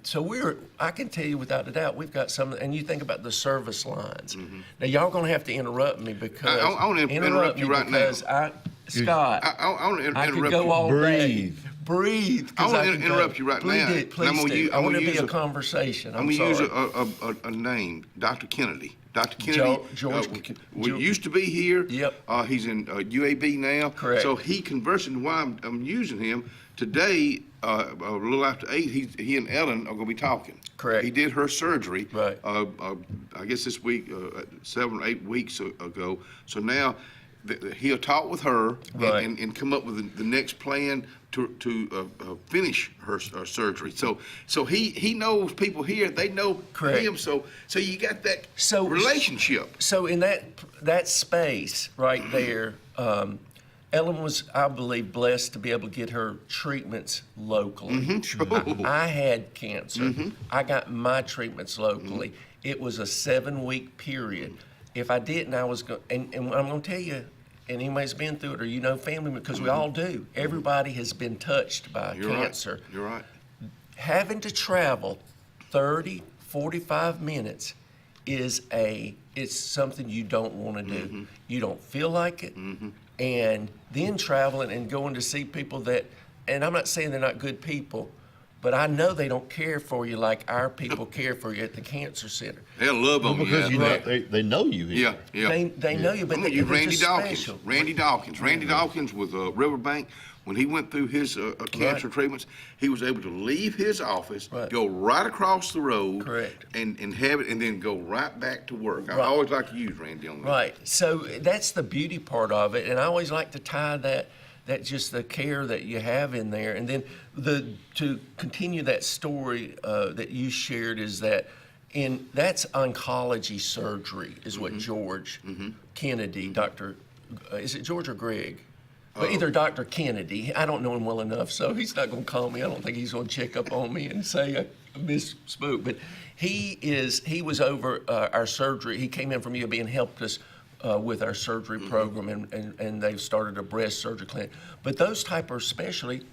So I can tell you without a doubt, we've got some, and you think about the service lines. Now, y'all going to have to interrupt me because I want to interrupt you right now. Scott, I want to interrupt I could you. go all day. Breathe. I want to interrupt you right now. Please do. I want to be a conversation. I'm going to use a name, Dr. Kennedy. Dr. Kennedy used to be here. Yep. He's in UAB now. Correct. So he conversing why I'm using him. Today, a little after 8, he and Ellen are going to be talking. Correct. He did her surgery. Right. I guess this week, 7 or 8 weeks ago. So now he'll talk with her and come up with the next plan to finish her surgery. So he knows people here. They know him. So you got that relationship. So in that space right there, Ellen was, I believe, blessed to be able to get her treatments locally. Sure. I had cancer. I got my treatments locally. It was a 7-week period. If I didn't, I was going, and I'm going to tell you, and anybody's been through it, or you know family, because we all do. Everybody has been touched by cancer. Right. You're right. Having to travel 30, 45 minutes it's something you don't want to do. You don't feel like it. And then traveling and going to see people that, and I'm not saying they're not good people, but I know they don't care for you like our people care for you at the cancer center. They'll love on you. Because they know you here. Yeah. They know you, but I'm you Randy just Dawkins. special. Randy Dawkins with Riverbank. When he went through his cancer treatments, he was able to leave his office, go right across the road, and have it, and then go right back to work. I always like to use Randy on that. Right. So that's the beauty part of it, and I always like to tie that just the care that you have in there, and then to continue that story that you shared is that that's oncology surgery is what George Kennedy, is it George or Greg? But either Dr. Kennedy, I don't know him well enough, so he's not going to call me. I don't think he's going to check up on me and say I misspoke. But he was over our surgery. He came in from UAB and helped us with our surgery program, and they've started a breast surgery clinic. But those type of specialty,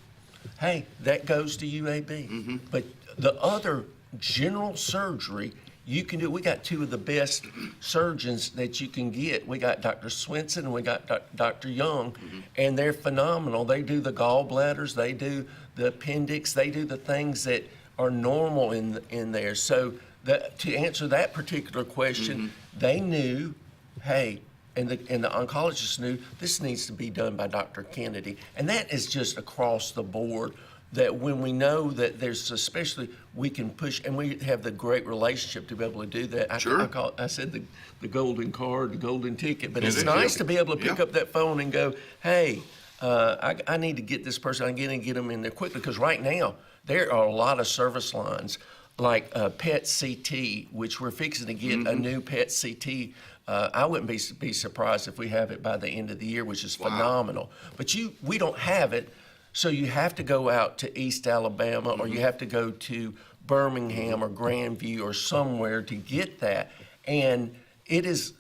hey, that goes to UAB. But the other general surgery, you can do. We got 2 of the best surgeons that you can get. We got Dr. Swenson and we got Dr. Young, and they're phenomenal. They do the gallbladders, they do the appendix. They do the things that are normal in there. So to answer that particular question, they knew, hey, and the oncologist knew this needs to be done by Dr. Kennedy. And that is just across the board, that when we know that there's, especially, we can push, and we have the great relationship to be able to do that. I said the golden card, the golden ticket, but it's nice to be able to pick up that phone and go, hey, I need to get this person, I get them in there quickly, because right now there are a lot of service lines like PET CT, which we're fixing to get a new PET CT. I wouldn't be surprised if we have it by the end of the year, which is phenomenal. But we don't have it, so you have to go out to East Alabama, or you have to go to Birmingham or Grandview or somewhere to get that. And it is,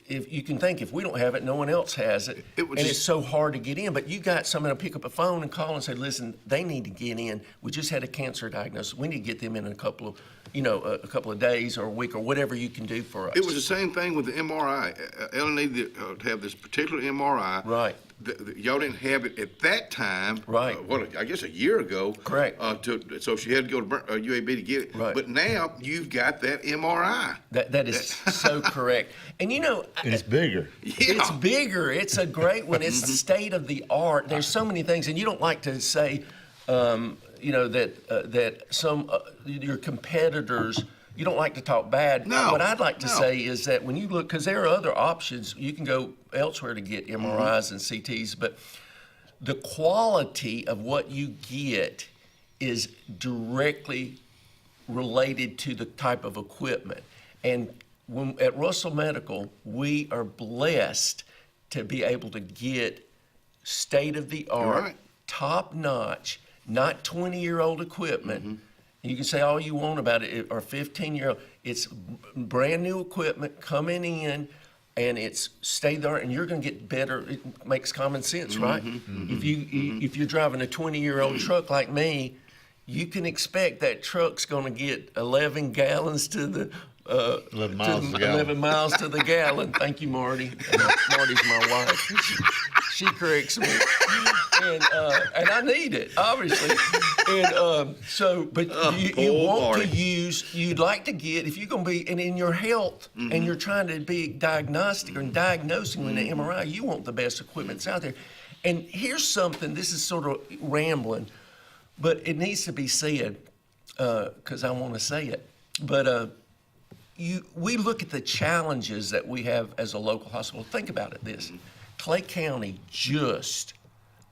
if you can think, if we don't have it, no one else has it. And it's so hard to get in. But you got someone to pick up a phone and call and say, listen, they need to get in. We just had a cancer diagnosis. We need to get them in a couple of days or a week or whatever you can do for us. It was the same thing with the MRI. Ellen needed to have this particular MRI. Right. Y'all didn't have it at that time. Right. I guess a year ago. Correct. So she had to go to UAB to get it. Right. But now you've got that MRI. That is so correct. And and it's bigger. Yeah. It's bigger. It's a great one. It's state of the art. There's so many things, and you don't like to say, that some your competitors. You don't like to talk bad. No. What I'd like to say is that when you look, because there are other options, you can go elsewhere to get MRIs and CTs, but the quality of what you get is directly related to the type of equipment. And at Russell Medical, we are blessed to be able to get state-of-the-art, top-notch, not 20-year-old equipment. You can say all you want about it, or 15-year-old. It's brand new equipment coming in, and it's state-of-the-art, and you're going to get better. It makes common sense, right? If you're driving a 20-year-old truck like me, you can expect that truck's going to get 11 gallons to the 11 miles to the gallon. Thank you, Marty. Marty's my wife. She corrects me, and I need it, obviously. And you want to use. You'd like to get, if you're going to be, and in your health, and you're trying to be diagnostic or diagnosing with an MRI, you want the best equipment that's out there. And here's something. This is sort of rambling, but it needs to be said because I want to say it. But we look at the challenges that we have as a local hospital. Think about it this. Clay County just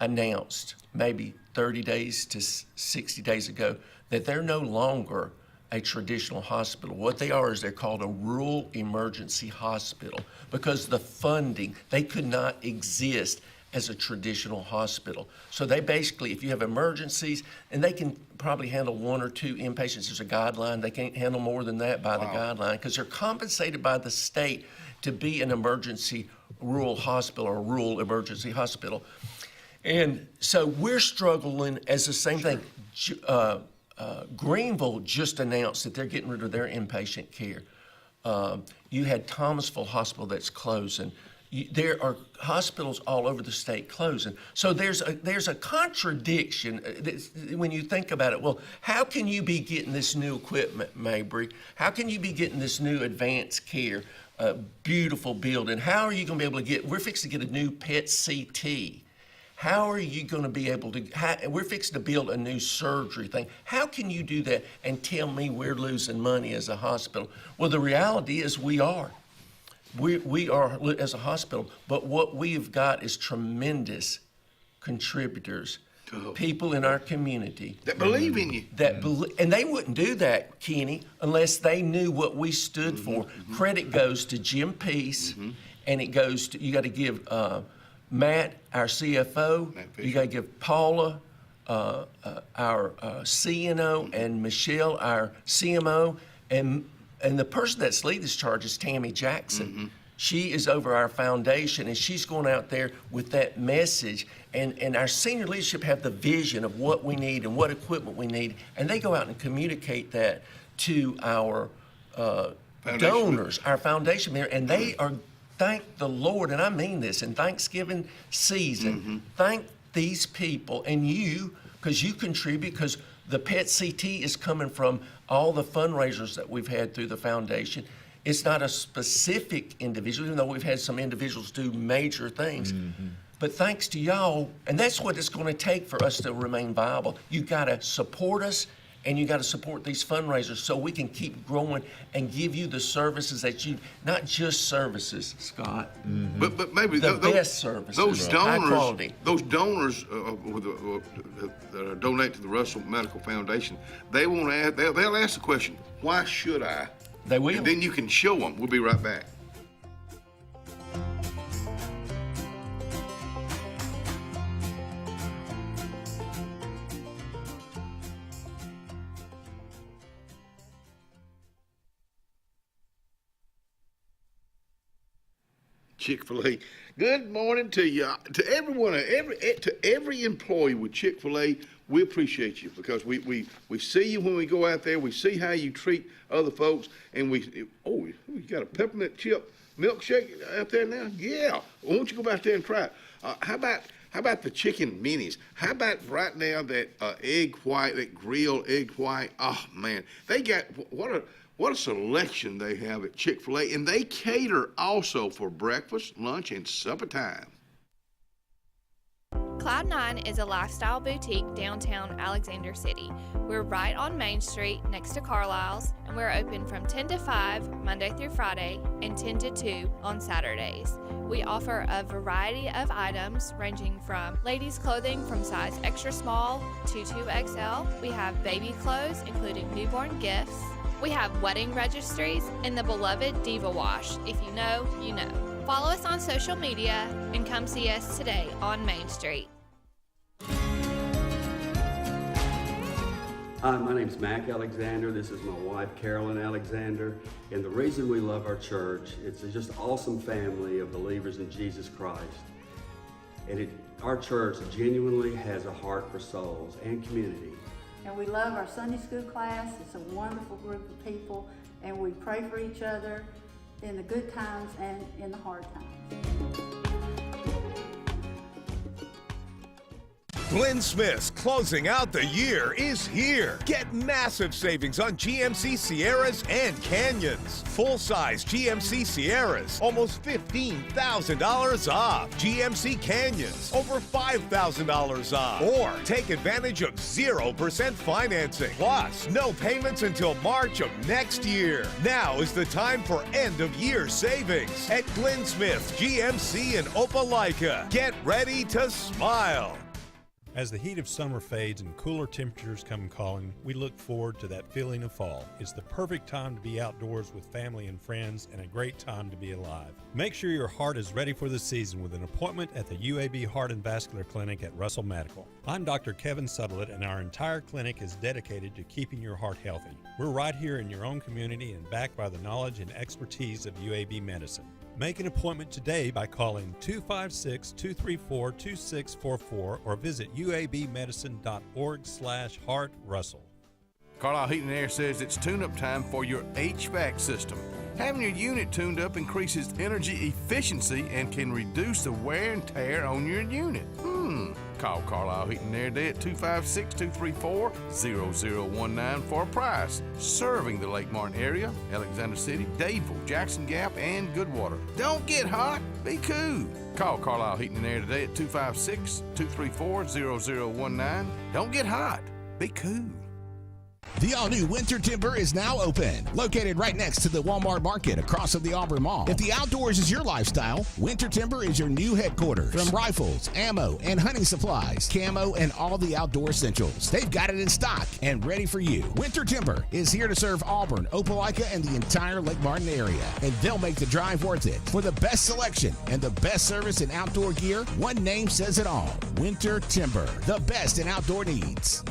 announced maybe 30 days to 60 days ago that they're no longer a traditional hospital. What they are is they're called a rural emergency hospital because the funding, they could not exist as a traditional hospital. So they basically, if you have emergencies, and they can probably handle 1 or 2 inpatients, there's a guideline, they can't handle more than that by the guideline because they're compensated by the state to be an emergency rural hospital or rural emergency hospital. And so we're struggling as the same thing. Greenville just announced that they're getting rid of their inpatient care. You had Thomasville Hospital that's closing. There are hospitals all over the state closing. So there's a contradiction when you think about it. Well, how can you be getting this new equipment, Mabry? How can you be getting this new advanced care, beautiful building? How are you going to be able to get, we're fixing to get a new PET CT. How are you going to be able to, we're fixing to build a new surgery thing. How can you do that and tell me we're losing money as a hospital? Well, the reality is we are. We are as a hospital, but what we've got is tremendous contributors, people in our community that believe in you. And they wouldn't do that, Kenny, unless they knew what we stood for. Credit goes to Jim Peace, and it goes to, you got to give Matt, our CFO, you got to give Paula, our CNO, and Michelle, our CMO, and the person that's leading this charge is Tammy Jackson. She is over our foundation, and she's going out there with that message. And our senior leadership have the vision of what we need and what equipment we need, and they go out and communicate that to our donors, our foundation there, and they are, thank the Lord, and I mean this, in Thanksgiving season, thank these people and you, because you contribute, because the PET CT is coming from all the fundraisers that we've had through the foundation. It's not a specific individual, even though we've had some individuals do major things. But thanks to y'all, and that's what it's going to take for us to remain viable. You got to support us, and you got to support these fundraisers so we can keep growing and give you the services that you, not just services, Scott, but maybe the best services, those high donors, quality. those donors that are donating to the Russell Medical Foundation, they won't ask. They'll ask the question, "Why should I?" They will. And then you can show them. We'll be right back. Chick-fil-A. Good morning to you, to everyone, to every employee with Chick-fil-A. We appreciate you because we see you when we go out there. We see how you treat other folks, and we got a peppermint chip milkshake out there now. Yeah, why don't you go back there and try it? How about the chicken minis? How about right now that egg white, that grilled egg white? Oh man, they got what a selection they have at Chick-fil-A, and they cater also for breakfast, lunch, and supper time. Cloud9 is a lifestyle boutique downtown Alexander City. We're right on Main Street next to Carlisle's, and we're open from 10 to 5 Monday through Friday and 10 to 2 on Saturdays. We offer a variety of items ranging from ladies' clothing from size extra small to 2XL. We have baby clothes, including newborn gifts. We have wedding registries and the beloved Diva Wash. If you know, you know. Follow us on social media and come see us today on Main Street. Hi, my name's Mac Alexander. This is my wife, Carolyn Alexander. And the reason we love our church, it's just an awesome family of believers in Jesus Christ. And our church genuinely has a heart for souls and community. And we love our Sunday school class. It's a wonderful group of people, and we pray for each other in the good times and in the hard times. Glenn Smith's closing out the year is here. Get massive savings on GMC Sierras and Canyons. Full-size GMC Sierras, almost $15,000 off. GMC Canyons, over $5,000 off. Or take advantage of 0% financing. Plus, no payments until March of next year. Now is the time for end-of-year savings at Glenn Smith's GMC in Opelika. Get ready to smile. As the heat of summer fades and cooler temperatures come calling, we look forward to that feeling of fall. It's the perfect time to be outdoors with family and friends and a great time to be alive. Make sure your heart is ready for the season with an appointment at the UAB Heart and Vascular Clinic at Russell Medical. I'm Dr. Kevin Sutherland, and our entire clinic is dedicated to keeping your heart healthy. We're right here in your own community and backed by the knowledge and expertise of UAB Medicine. Make an appointment today by calling 256-234-2644 or visit uabmedicine.org/heartrussell. Carlisle Heating and Air says it's tune-up time for your HVAC system. Having your unit tuned up increases energy efficiency and can reduce the wear and tear on your unit. Call Carlisle Heating and Air today at 256-234-0019 for a price. Serving the Lake Martin area, Alexander City, Dadeville, Jackson Gap, and Goodwater. Don't get hot, be cool. Call Carlisle Heating and Air today at 256-234-0019. Don't get hot, be cool. The all-new Winter Timber is now open, located right next to the Walmart Market across from the Auburn Mall. If the outdoors is your lifestyle, Winter Timber is your new headquarters. From rifles, ammo, and hunting supplies, camo, and all the outdoor essentials, they've got it in stock and ready for you. Winter Timber is here to serve Auburn, Opelika, and the entire Lake Martin area, and they'll make the drive worth it. For the best selection and the best service in outdoor gear, one name says it all: Winter Timber, the best in outdoor needs.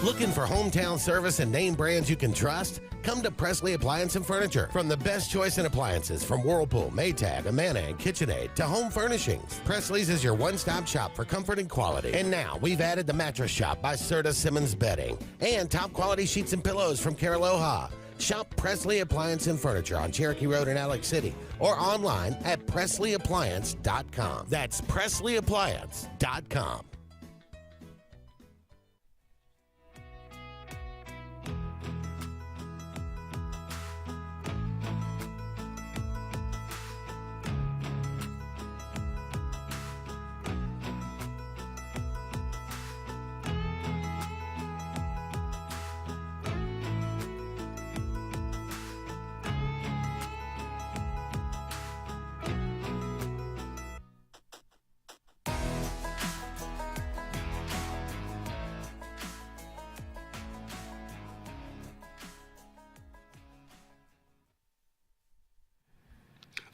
Looking for hometown service and name brands you can trust? Come to Presley Appliance and Furniture. From the best choice in appliances from Whirlpool, Maytag, Amana, and KitchenAid to home furnishings, Presley's is your one-stop shop for comfort and quality. And now we've added the Mattress Shop by Serta Simmons Bedding and top quality sheets and pillows from Care Aloha. Shop Presley Appliance and Furniture on Cherokee Road in Alex City or online at PresleyAppliance.com. That's PresleyAppliance.com.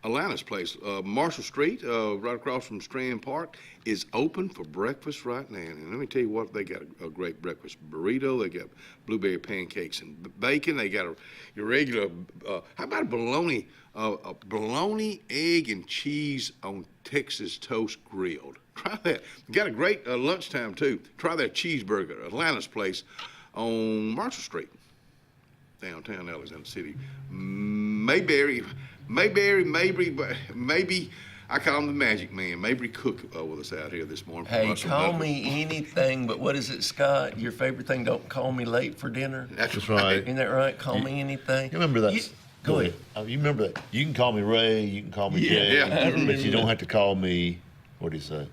Alana's place, Marshall Street, right across from Strand Park, is open for breakfast right now. And let me tell you what, they got a great breakfast burrito. They got blueberry pancakes and bacon. They got your regular, how about a bologna, egg and cheese on Texas toast grilled. Try that. Got a great lunchtime too. Try their cheeseburger, Alana's place on Marshall Street, downtown Alexander City. Mayberry, I call him the Magic Man. Mabry Cook with us out here this morning. Hey, call me anything, but what is it, Scott? Your favorite thing, don't call me late for dinner? That's right. Isn't that right? Call me anything. You remember that? Go ahead. You remember that? You can call me Ray, you can call me Jay, but you don't have to call me, what do you say?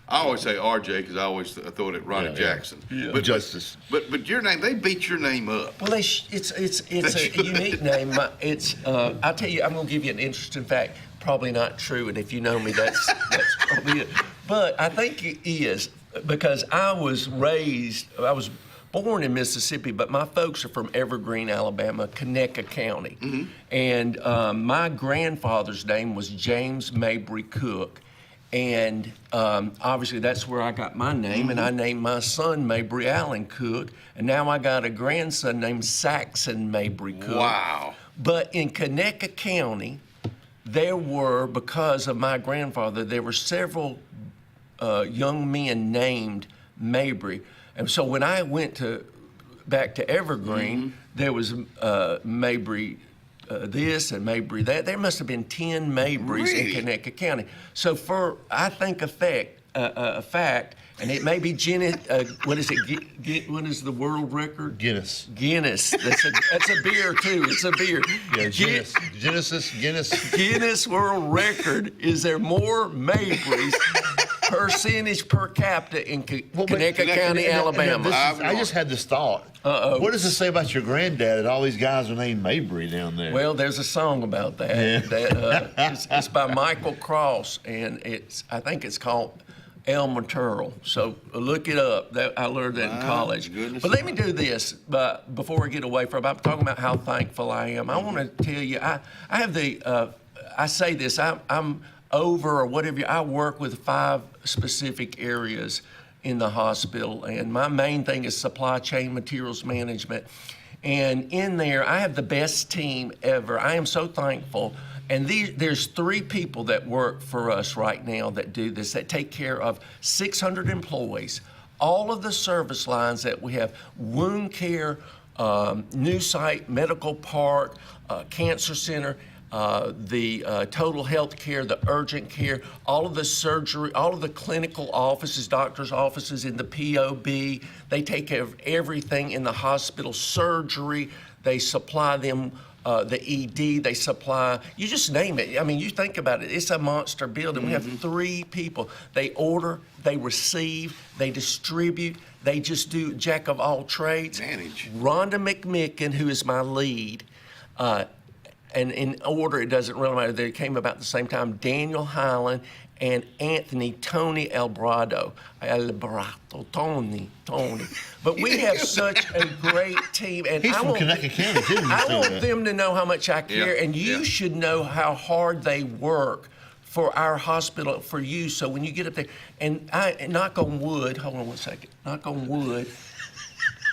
I always say RJ because I always thought it Ronnie Jackson. Yeah. But Justice. But your name, they beat your name up. Well, it's a unique name. I'll tell you, I'm going to give you an interesting fact. Probably not true, and if you know me, that's probably it. But I think it is because I was born in Mississippi, but my folks are from Evergreen, Alabama, Conecuh County. Mm-hmm. And my grandfather's name was James Mabry Cook. And obviously that's where I got my name, mm-hmm. and I named my son Mabry Allen Cook, and now I got a grandson named Saxon Mabry Cook. Wow. But in Conecuh County, there were, because of my grandfather, there were several young men named Mabry. And so when I went back to Evergreen, mm-hmm. there was Mabry this and Mabry that. There must have been 10 Mabrys in Conecuh County. So for, I think, a fact, and it may be Guinness, what is it, what is the world record? Guinness. Guinness. That's a beer, too. It's a beer. Yeah, Guinness. Guinness World Record. Is there more Mabrys percentage per capita in Conecuh County, Alabama? I just had this thought. What does it say about your granddad that all these guys are named Mabry down there? Well, there's a song about that. Yeah. It's by Michael Cross, and I think it's called El Maternal. So look it up. I learned that in college. But let me do this before we get away from it. I'm talking about how thankful I am. I want to tell you, I have I say this, I'm over or whatever, I work with 5 specific areas in the hospital, and my main thing is supply chain materials management. And in there, I have the best team ever. I am so thankful. And there's 3 people that work for us right now that do this, that take care of 600 employees, all of the service lines that we have, wound care, new site, medical park, cancer center, the total health care, the urgent care, all of the surgery, all of the clinical offices, doctors' offices in the POB. They take care of everything in the hospital, surgery. They supply them the ED, they supply, you just name it. I mean, you think about it, it's a monster building. Mm-hmm. We have 3 people. They order, they receive, they distribute, they just do jack of all trades. Manage. Rhonda McMicken, who is my lead, and in order, it doesn't really matter. They came about the same time. Daniel Highland and Tony Albrado. Tony. But we have such a great team. And He's from Conecuh County, too. I want them to know how much I care, and you should know how hard they work for our hospital, for you. So when you get up there, and knock on wood, hold on one second, knock on wood,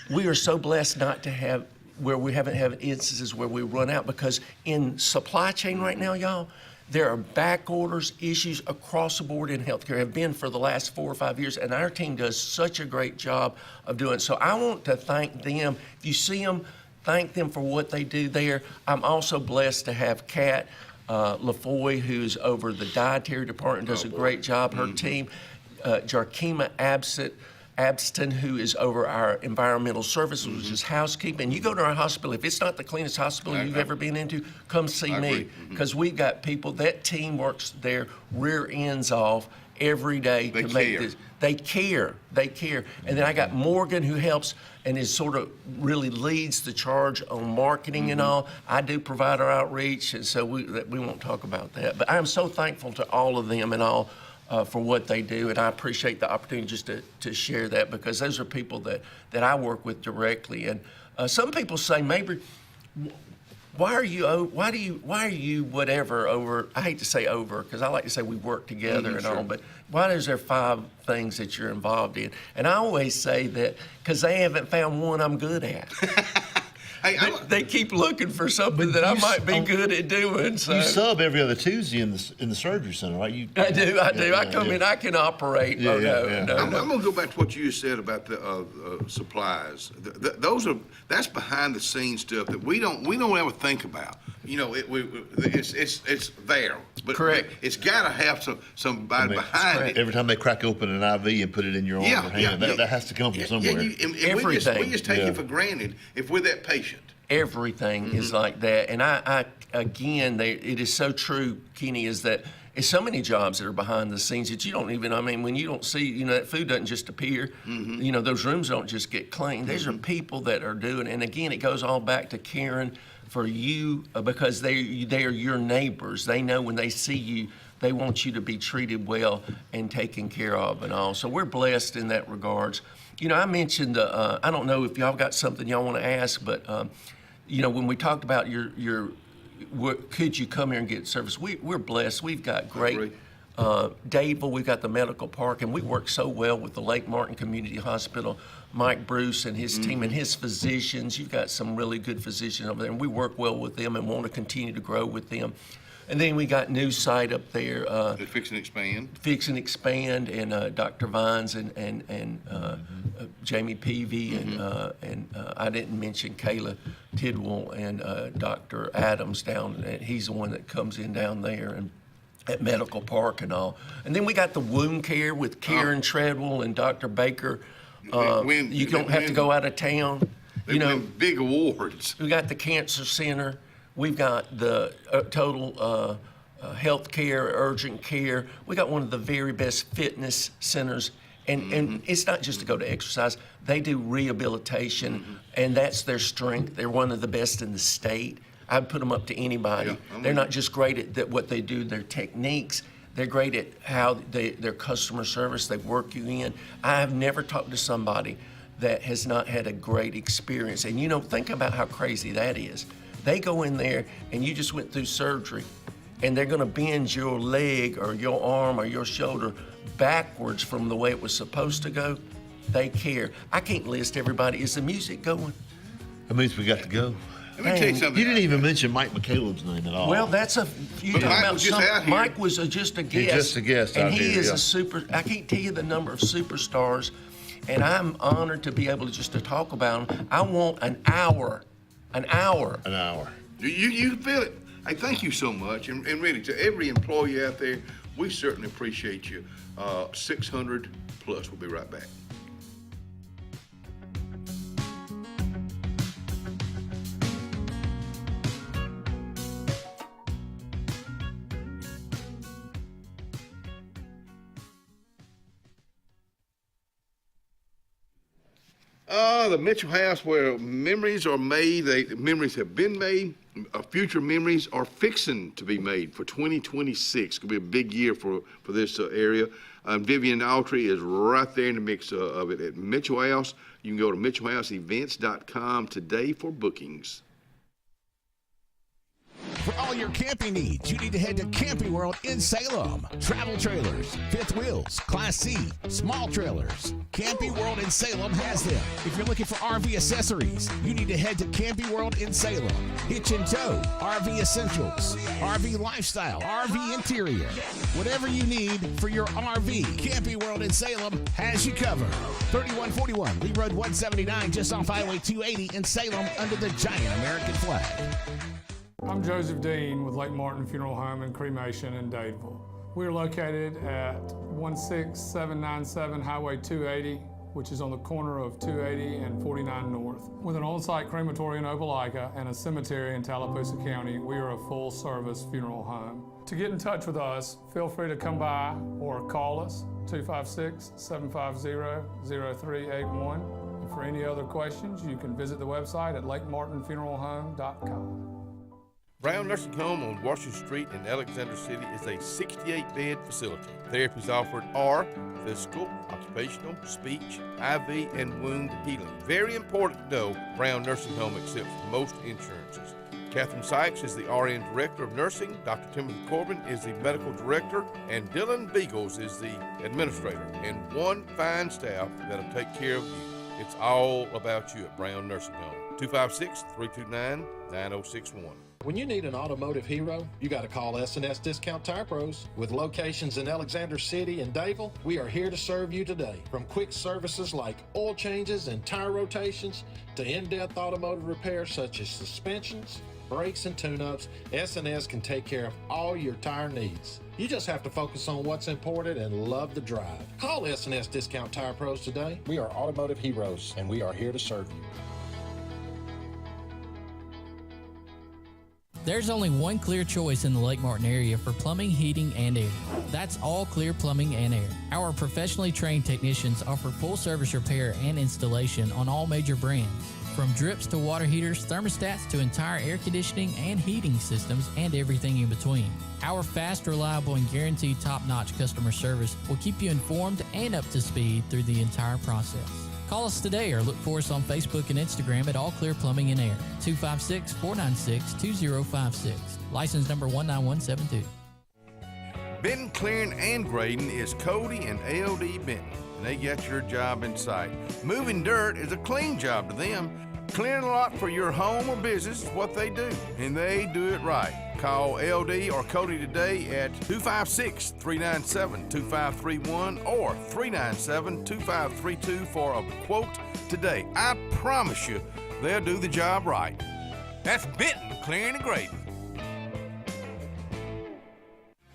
we are so blessed not to have where we haven't had instances where we run out, because in supply chain right now, y'all, there are back orders, issues across the board in healthcare, have been for the last 4 or 5 years, and our team does such a great job of doing it. So I want to thank them. If you see them, thank them for what they do there. I'm also blessed to have Kat LaFoy, who's over the dietary department, does a great job. Her team, Jarkima Abston, who is over our environmental services, which is housekeeping. You go to our hospital, if it's not the cleanest hospital you've ever been into, come see me, because we've got people, that team works their rear ends off every day to make this. They care. And then I got Morgan, who helps and is sort of really leads the charge on marketing and all. I do provide our outreach, and so we won't talk about that. But I'm so thankful to all of them and all for what they do, and I appreciate the opportunity just to share that, because those are people that I work with directly. And some people say, maybe, why are you whatever over? I hate to say over, because I like to say we work together and all, but why is there 5 things that you're involved in? And I always say that because they haven't found one I'm good at. They keep looking for something that I might be good at doing. So. You sub every other Tuesday in the surgery center, right? I do. I come in, I can operate. I'm going to go back to what you said about the supplies. That's behind the scenes stuff that we don't ever think about. You know, it's there, but correct. It's got to have somebody behind it. Every time they crack open an IV and put it in your arm or hand, that has to come from somewhere. Everything. We just take it for granted if we're that patient. Everything is like that, and I again, it is so true, Kenny, is that it's so many jobs that are behind the scenes that you don't even, I mean, when you don't see, that food doesn't just appear, those rooms don't just get cleaned. These are people that are doing, and again, it goes all back to caring for you, because they are your neighbors. They know when they see you, they want you to be treated well and taken care of and all. So we're blessed in that regards. I mentioned, I don't know if y'all got something y'all want to ask, but, when we talked about could you come here and get service, we're blessed. We've got great, Dadeville, we've got the medical park, and we work so well with the Lake Martin Community Hospital. Mike Bruce and his team and his physicians, you've got some really good physicians over there, and we work well with them and want to continue to grow with them. And then we got new site up there. Fix and Expand. Fix and Expand, and Dr. Vines and Jamie Peavy, and I didn't mention Kayla Tidwell and Dr. Adams down. He's the one that comes in down there and at Medical Park and all. And then we got the wound care with Karen Treadwell and Dr. Baker. You don't have to go out of town. They win big awards. We got the Cancer Center. We've got the total health care, urgent care. We got one of the very best fitness centers. And it's not just to go to exercise. They do rehabilitation, and that's their strength. They're one of the best in the state. I'd put them up to anybody. They're not just great at what they do, their techniques. They're great at how their customer service, they work you in. I have never talked to somebody that has not had a great experience. And think about how crazy that is. They go in there and you just went through surgery, and they're gonna bend your leg or your arm or your shoulder backwards from the way it was supposed to go. They care. I can't list everybody. Is the music going? That means we got to go. Let me tell you something. You didn't even mention Mike McCaleb's name at all. Well, Mike was just a guest. He's just a guest and out he here, is a super. I can't tell you the number of superstars, and I'm honored to be able to talk about them. I want an hour. An hour. You feel it. Hey, thank you so much. And really, to every employee out there, we certainly appreciate you. 600 plus. We'll be right back. The Mitchell House, where memories are made, memories have been made, future memories are fixing to be made for 2026. It's going to be a big year for this area. Vivian Autry is right there in the mix of it at Mitchell House. You can go to mitchellhouseevents.com today for bookings. For all your camping needs, you need to head to Camping World in Salem. Travel trailers, fifth wheels, Class C, small trailers. Camping World in Salem has them. If you're looking for RV accessories, you need to head to Camping World in Salem. Hitch and tow, RV essentials, RV lifestyle, RV interior. Whatever you need for your RV, Camping World in Salem has you covered. 3141 Lee Road 179, just off Highway 280 in Salem, under the giant American flag. I'm Joseph Dean with Lake Martin Funeral Home and Cremation in Dadeville. We're located at 16797 Highway 280, which is on the corner of 280 and 49 North. With an on-site crematory in Opelika and a cemetery in Tallapoosa County, we are a full-service funeral home. To get in touch with us, feel free to come by or call us, 256-750-0381. And for any other questions, you can visit the website at lakemartinfuneralhome.com. Brown Nursing Home on Washington Street in Alexander City is a 68-bed facility. Therapies offered are physical, occupational, speech, IV, and wound healing. Very important to know, Brown Nursing Home accepts most insurances. Catherine Sykes is the RN Director of Nursing, Dr. Timothy Corbin is the Medical Director, and Dylan Beagles is the Administrator, and one fine staff that'll take care of you. It's all about you at Brown Nursing Home. 256-329-9061. When you need an automotive hero, you got to call S&S Discount Tire Pros. With locations in Alexander City and Dadeville, we are here to serve you today. From quick services like oil changes and tire rotations to in-depth automotive repairs such as suspensions, brakes, and tune-ups, S&S can take care of all your tire needs. You just have to focus on what's important and love the drive. Call S&S Discount Tire Pros today. We are automotive heroes, and we are here to serve you. There's only one clear choice in the Lake Martin area for plumbing, heating, and air. That's All Clear Plumbing and Air. Our professionally trained technicians offer full service repair and installation on all major brands. From drips to water heaters, thermostats to entire air conditioning and heating systems, and everything in between. Our fast, reliable, and guaranteed top-notch customer service will keep you informed and up to speed through the entire process. Call us today or look for us on Facebook and Instagram at All Clear Plumbing and Air, 256-496-2056. License number 19172. Benton, clearing, and grading is Cody and LD Benton, and they got your job in sight. Moving dirt is a clean job to them. Clearing a lot for your home or business is what they do, and they do it right. Call LD or Cody today at 256-397-2531 or 397-2532 for a quote today. I promise you, they'll do the job right. That's Benton Clearing and Grading.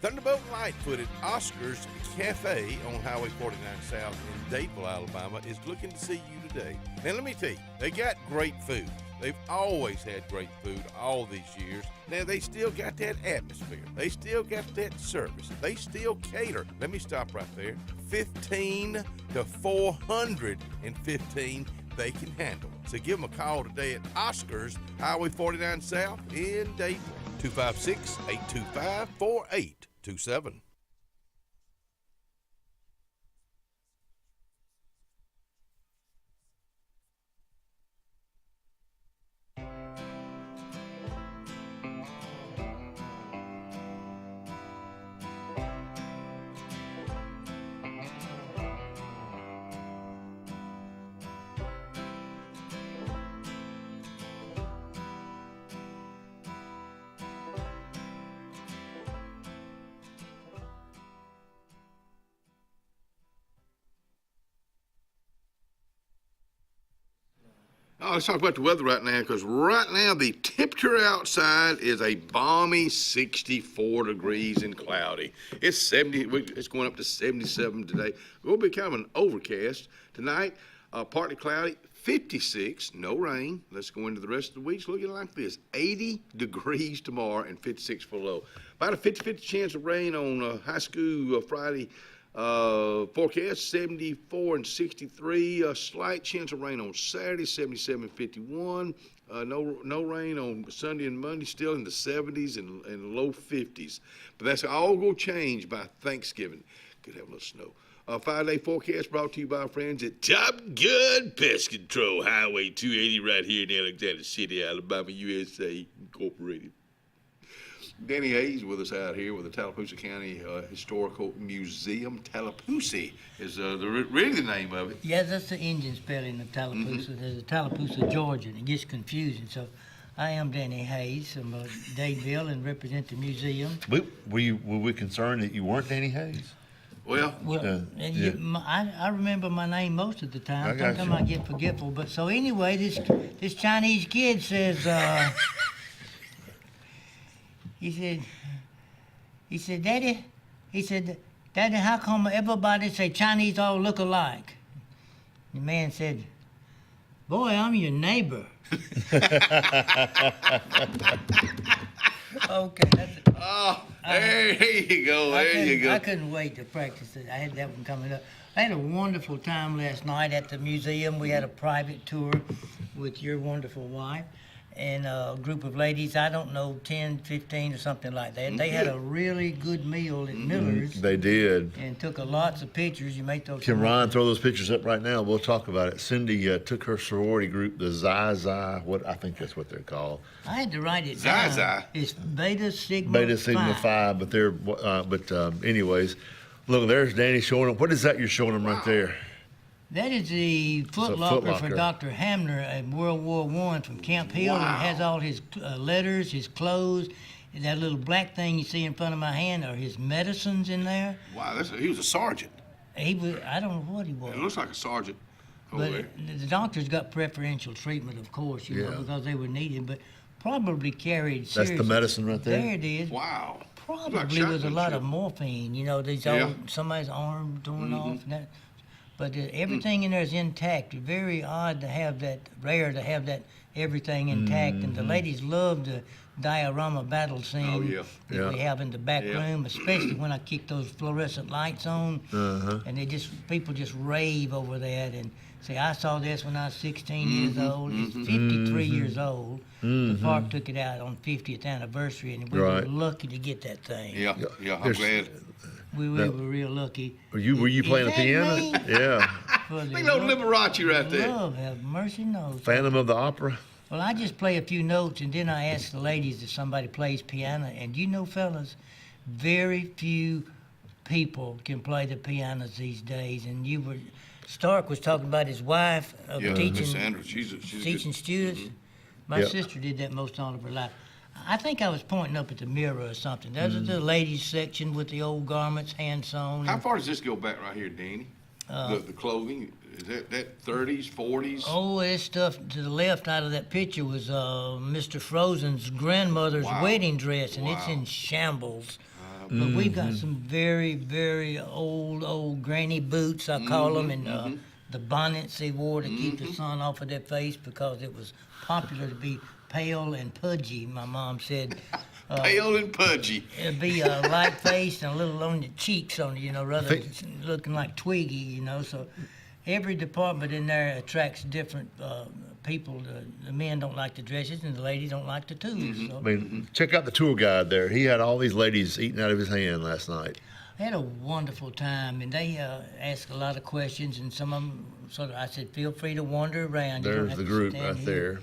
Thunderbolt Lightfoot at Oscar's Cafe on Highway 49 South in Dadeville, Alabama is looking to see you today. Now let me tell you, they got great food. They've always had great food all these years. Now they still got that atmosphere. They still got that service. They still cater. Let me stop right there. 15 to 415 they can handle. So give them a call today at Oscar's Highway 49 South in Dadeville. 256-825-4827. Oh, let's talk about the weather right now, because right now the temperature outside is a balmy 64 degrees and cloudy. It's 70. It's going up to 77 today. We'll be kind of an overcast tonight. Partly cloudy, 56, no rain. Let's go into the rest of the week. It's looking like this: 80 degrees tomorrow and 56 for low. About a 50-50 chance of rain on high school Friday. Forecast 74 and 63. A slight chance of rain on Saturday, 77 and 51. No rain on Sunday and Monday, still in the 70s and low 50s. But that's all going to change by Thanksgiving. Could have a little snow. 5-day forecast brought to you by our friends at Top Gun Pest Control, Highway 280 right here in Alexander City, Alabama, USA, Incorporated. Danny Hayes with us out here with the Tallapoosa County Historical Museum. Tallapoosa is really the name of it. Yeah, that's the Indian spelling of Tallapoosa. There's a Tallapoosa, Georgia, and it gets confusing. So I am Danny Hayes from Dadeville and represent the museum. Were we concerned that you weren't Danny Hayes? Well, I remember my name most of the time. I got Sometimes you. I get forgetful. But so anyway, this Chinese kid says, he said, Daddy, how come everybody say Chinese all look alike? The man said, boy, I'm your neighbor. Okay, that's it. Oh, there you go. There you go. I couldn't wait to practice it. I had that one coming up. I had a wonderful time last night at the museum. We had a private tour with your wonderful wife and a group of ladies, I don't know, 10, 15 or something like that. They had a really good meal at Miller's. They did. And took lots of pictures. You make those. Can Ryan throw those pictures up right now? We'll talk about it. Cindy took her sorority group, the Zai, what I think that's what they're called. I had to write it down. Zai. It's Beta Sigma Beta Sigma Phi, but they're anyways, look, there's Danny showing them. What is that you're showing them right there? That is the footlocker for Dr. Hamner in World War I from Camp Hill. Wow. And it has all his letters, his clothes. And that little black thing you see in front of my hand are his medicines in there. Wow, he was a sergeant. He was, I don't know what he was. It looks like a sergeant over But there. the doctors got preferential treatment, of course, you know, because they were needed, but probably carried That's seriously. the medicine right there? There it is. Wow. Probably was a lot of morphine, you know, these Yeah. old, somebody's arm torn off and that. But everything in there is intact. Very odd to have that, rare to have that everything intact. And the ladies love the diorama battle scene that we have in the back room, especially when I kick those fluorescent lights on. And people just rave over that and say, I saw this when I was 16 years old. It's 53 years old. The park took it out on 50th anniversary, and we were lucky to get that thing. Yeah, I'm glad. We were real lucky. Were you playing the piano? Yeah. Big little Liberace right there. Love, have mercy knows. Phantom of the Opera? Well, I just play a few notes, and then I ask the ladies if somebody plays piano. And you know, fellas, very few people can play the pianos these days. And Stark was talking about his wife of teaching, Miss Sandra, she's teaching students. My sister did that most all of her life. I think I was pointing up at the mirror or something. That's the ladies section with the old garments, hand sewn. How far does this go back right here, Danny? The clothing, is that 30s, 40s? Oh, this stuff to the left out of that picture was Mr. Frozen's grandmother's wedding dress, and it's in shambles. But we've got some very, very old granny boots, I call them, and the bonnets they wore to keep the sun off of their face because it was popular to be pale and pudgy, my mom said. Pale and pudgy. It'd be a light face and a little on the cheeks on it, you know, rather than looking like Twiggy, you know. So every department in there attracts different people. The men don't like the dresses and the ladies don't like the tools. So. I mean, check out the tour guide there. He had all these ladies eating out of his hand last night. I had a wonderful time, and they asked a lot of questions, and some of them I said, feel free to wander around. There's the group right there.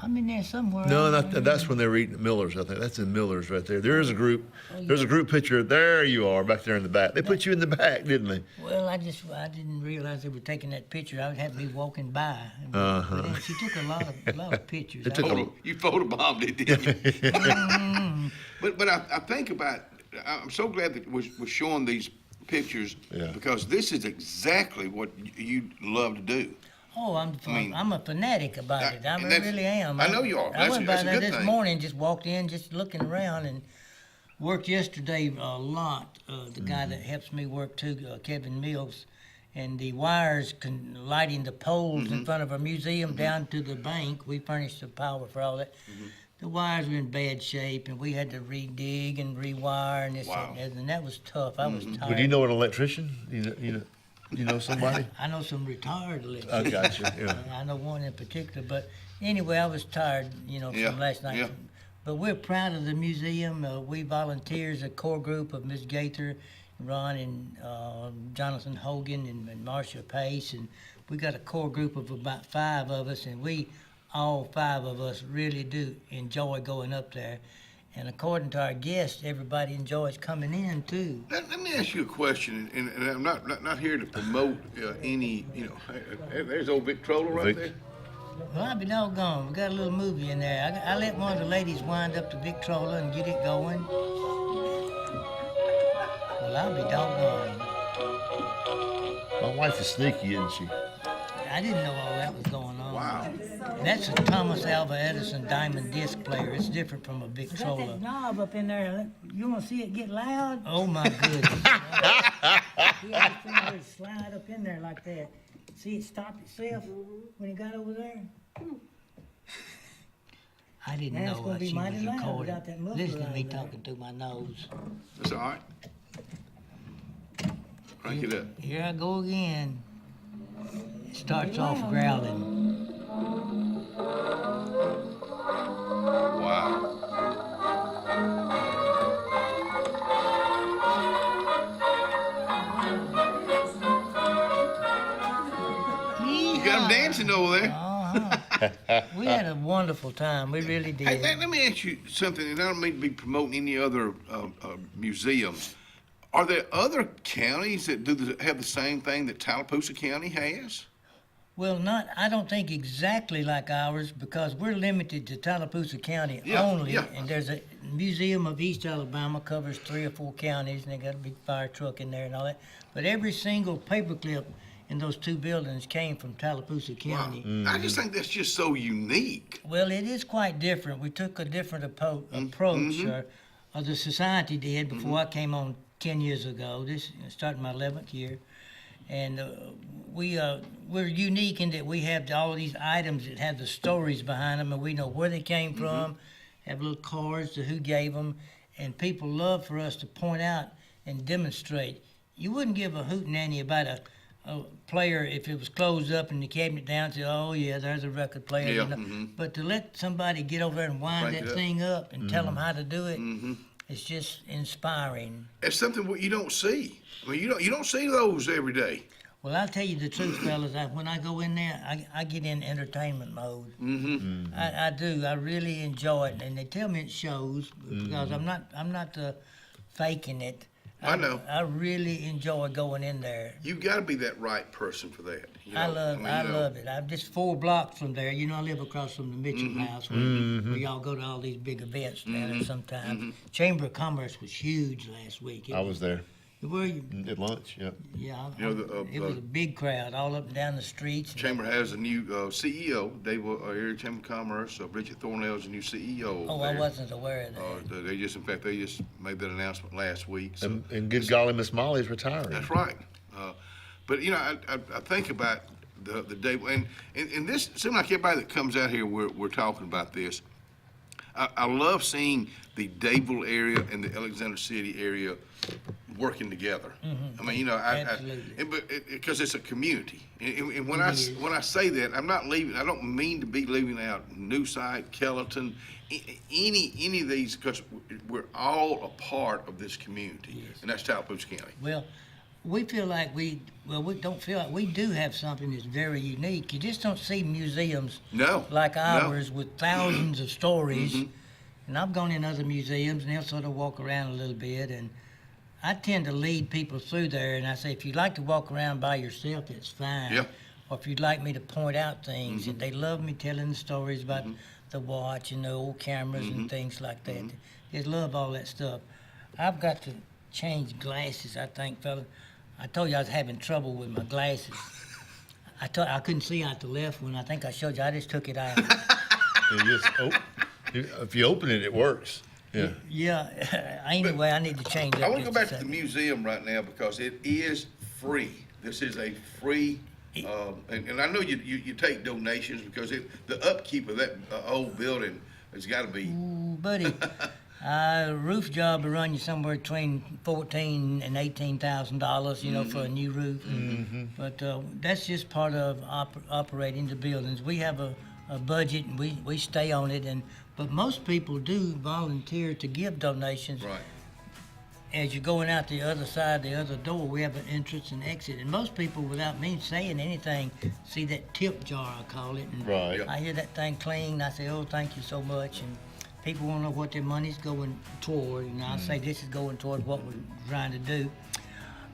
I'm in there somewhere. No, that's when they were eating at Miller's, I think. That's in Miller's right there. There is a group. There's a group picture. There you are, back there in the back. They put you in the back, didn't they? Well, I didn't realize they were taking that picture. I would have to be walking by. But then she took a lot of pictures. You photobombed it, didn't you? But I think about, I'm so glad that we're showing these pictures because this is exactly what you love to do. Oh, I'm a fanatic about it. I really am. I know you are. I went by there this thing. morning, just walked in, just looking around, and worked yesterday a lot. The guy that helps me work too, Kevin Mills, and the wires lighting the poles in front of our museum down to the bank. We furnished the power for all that. The wires were in bad shape, and we had to redig and rewire and this and that was tough. I was tired. Well, do you know an electrician? You know somebody? I know some retired electricians. I got you. Yeah. I know one in particular, but anyway, I was tired, from last night. Yeah. But we're proud of the museum. We volunteers, a core group of Ms. Gaither, Ron, and Jonathan Hogan, and Marcia Pace, and we got a core group of about 5 of us, and all 5 of us really do enjoy going up there. And according to our guests, everybody enjoys coming in too. Let me ask you a question, and I'm not here to promote any, there's old Victrola right there. Well, I'll be doggone. We got a little movie in there. I let one of the ladies wind up the Victrola and get it going. Well, I'll be doggone. My wife is sneaky, isn't she? I didn't know all that was going on. Wow. That's a Thomas Alva Edison diamond disc player. It's different from a Victrola. That knob up in there. You want to see it get loud? Oh my goodness. He had his fingers slide up in there like that. See it stop itself when it got over there? I didn't Now it's know gonna what be she mighty was loud recording. without that muffler Listen to me out there. talking through my nose. That's all right. Crank it up. Here I go again. It starts off growling. Wow. You got them dancing over there. We had a wonderful time. We really did. Hey, let me ask you something, and I don't mean to be promoting any other museums. Are there other counties that have the same thing that Tallapoosa County has? Well, I don't think exactly like ours, because we're limited to Tallapoosa County only. Yeah. And there's a Museum of East Alabama, covers 3 or 4 counties, and they got a big fire truck in there and all that. But every single paperclip in those 2 buildings came from Tallapoosa County. Wow. I just think that's just so unique. Well, it is quite different. We took a different approach, or the society did, before I came on 10 years ago. This started my 11th year. And we're unique in that we have all these items that have the stories behind them, and we know where they came from, have little cards to who gave them, and people love for us to point out and demonstrate. You wouldn't give a hootenanny about a player if it was closed up and the cabinet down and say, oh yeah, there's a record player. Yeah, You know? But to let somebody get over there and wind Crank it that up. thing up and tell them how to do it, it's just inspiring. It's something what you don't see. I mean, you don't see those every day. Well, I'll tell you the truth, fellas. When I go in there, I get in entertainment mode. I do. I really enjoy it, and they tell me it shows because I'm not faking it. I know. I really enjoy going in there. You've got to be that right person for that. I love it. I'm just 4 blocks from there. You know, I live across from the Mitchell House where y'all go to all these big events down there sometimes. Chamber of Commerce was huge last week. I was there. Were you? At lunch, yep. Yeah, You know, it was a big crowd all up and down the streets. Chamber has a new CEO, Dave Area Chamber of Commerce. Bridget Thornell is a new CEO. Oh, I wasn't aware of that. They just made that announcement last week. So. And good golly, Miss Molly's retiring. That's right. But you know, I think about the day, and this seems like everybody that comes out here, we're talking about this. I love seeing the Dadeville area and the Alexander City area working together. I mean, you know, because it's a community. And when I say that, I'm not leaving. I don't mean to be leaving out Newside, Kellerton, any of these, because we're all a part of this community, and that's Tallapoosa County. Well, we feel like we don't feel like we do have something that's very unique. You just don't see museums like ours with thousands of stories. And I've gone in other museums, and they'll sort of walk around a little bit, and I tend to lead people through there, and I say, if you'd like to walk around by yourself, it's fine. Yeah. Or if you'd like me to point out things, and they love me telling the stories about the watch and the old cameras and things like that. They love all that stuff. I've got to change glasses, I think, fella. I told you I was having trouble with my glasses. I couldn't see out the left one. I think I showed you. I just took it out. If you open it, it works. Yeah. Yeah. Anyway, I need to change that. I want to go back to the museum right now because it is free. This is a free, and I know you take donations because the upkeep of that old building has got to be. Ooh, buddy. Roof job will run you somewhere between $14,000 and $18,000, you know, for a new roof. But that's just part of operating the buildings. We have a budget, and we stay on it. But most people do volunteer to give donations. Right. As you're going out the other side, the other door, we have an entrance and exit. And most people, without me saying anything, see that tip jar, I call it. And right. I hear that thing cling, and I say, oh, thank you so much. And people want to know what their money's going toward, and I'll say this is going toward what we're trying to do.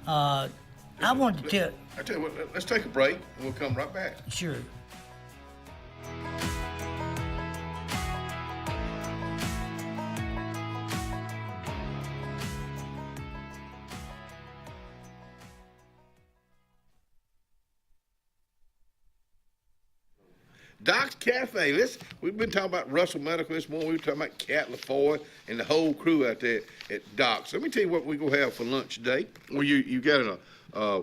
I wanted to tell... I tell you what, let's take a break, and we'll come right back. Sure. Doc's Cafe. We've been talking about Russell Medical this morning. We were talking about Cat LaFoy and the whole crew out there at Doc's. Let me tell you what we're going to have for lunch today. Well, you got a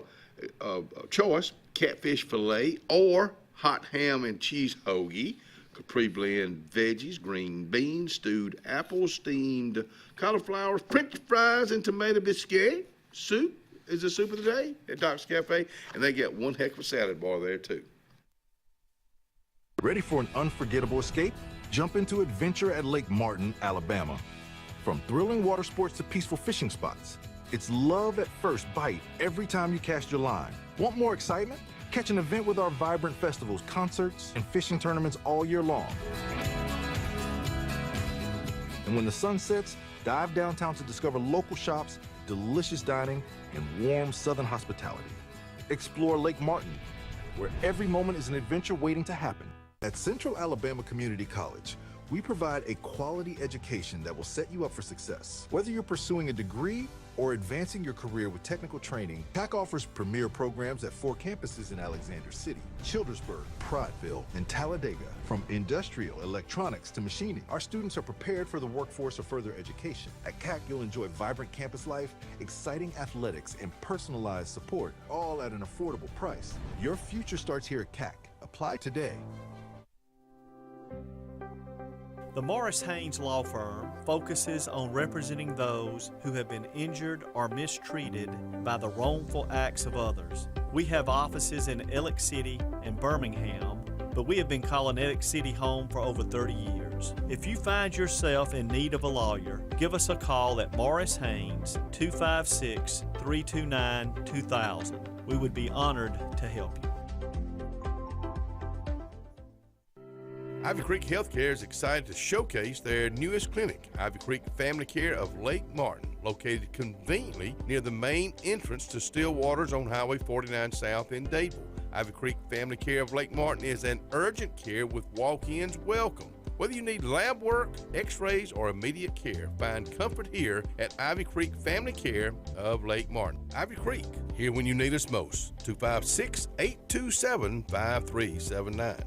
choice, catfish fillet or hot ham and cheese hoagie, Capri blend veggies, green beans, stewed apples, steamed cauliflower, French fries, and tomato biscuit. Soup is the soup of the day at Doc's Cafe, and they get one heck of a salad bar there, too. Ready for an unforgettable escape? Jump into adventure at Lake Martin, Alabama. From thrilling water sports to peaceful fishing spots, it's love at first bite every time you cast your line. Want more excitement? Catch an event with our vibrant festivals, concerts, and fishing tournaments all year long. And when the sun sets, dive downtown to discover local shops, delicious dining, and warm southern hospitality. Explore Lake Martin, where every moment is an adventure waiting to happen. At Central Alabama Community College, we provide a quality education that will set you up for success. Whether you're pursuing a degree or advancing your career with technical training, CAC offers premier programs at 4 campuses in Alexander City, Childersburg, Prideville, and Talladega. From industrial, electronics to machining, our students are prepared for the workforce or further education. At CAC, you'll enjoy vibrant campus life, exciting athletics, and personalized support, all at an affordable price. Your future starts here at CAC. Apply today. The Morris Haynes Law Firm focuses on representing those who have been injured or mistreated by the wrongful acts of others. We have offices in Ellick City and Birmingham, but we have been calling Ellick City home for over 30 years. If you find yourself in need of a lawyer, give us a call at Morris Haynes, 256-329-2000. We would be honored to help you. Ivy Creek Healthcare is excited to showcase their newest clinic, Ivy Creek Family Care of Lake Martin, located conveniently near the main entrance to Stillwater's on Highway 49 South in Dadeville. Ivy Creek Family Care of Lake Martin is an urgent care with walk-ins welcome. Whether you need lab work, x-rays, or immediate care, find comfort here at Ivy Creek Family Care of Lake Martin. Ivy Creek, here when you need us most. 256-827-5379.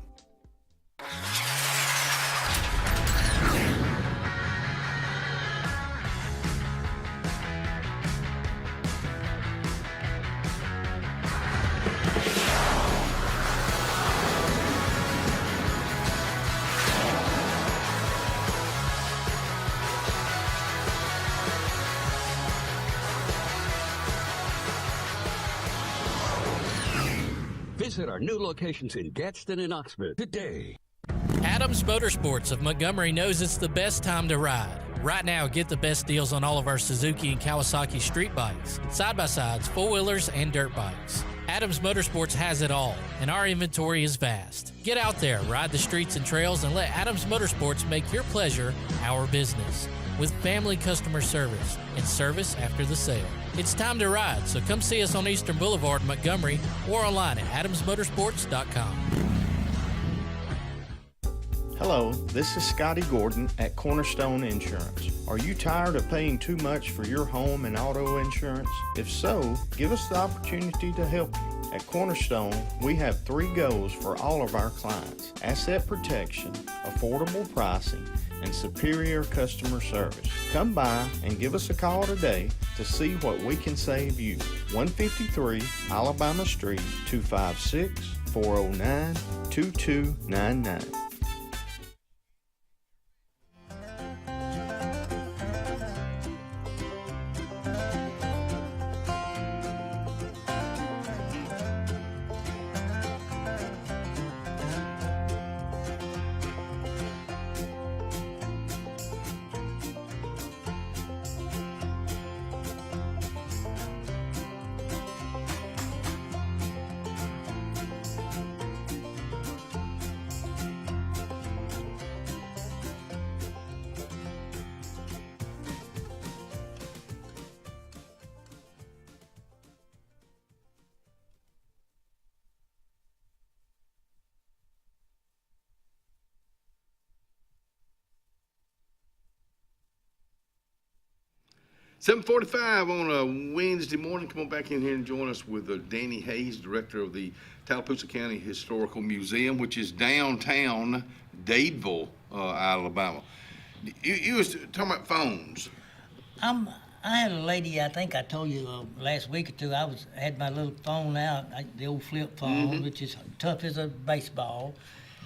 Visit our new locations in Gadsden and Oxford today. Adams Motorsports of Montgomery knows it's the best time to ride. Right now, get the best deals on all of our Suzuki and Kawasaki street bikes, side-by-sides, four-wheelers, and dirt bikes. Adams Motorsports has it all, and our inventory is vast. Get out there, ride the streets and trails, and let Adams Motorsports make your pleasure our business. With family customer service and service after the sale. It's time to ride, so come see us on Eastern Boulevard in Montgomery or online at adamsmotorsports.com. Hello, this is Scotty Gordon at Cornerstone Insurance. Are you tired of paying too much for your home and auto insurance? If so, give us the opportunity to help you. At Cornerstone, we have 3 goals for all of our clients: asset protection, affordable pricing, and superior customer service. Come by and give us a call today to see what we can save you. 153 Alabama Street, 256-409-2299. 7:45 on a Wednesday morning. Come on back in here and join us with Danny Hayes, director of the Tallapoosa County Historical Museum, which is downtown Dadeville, Alabama. You was talking about phones. I had a lady, I think I told you last week or two, had my little phone out, the old flip phone, which is tough as a baseball,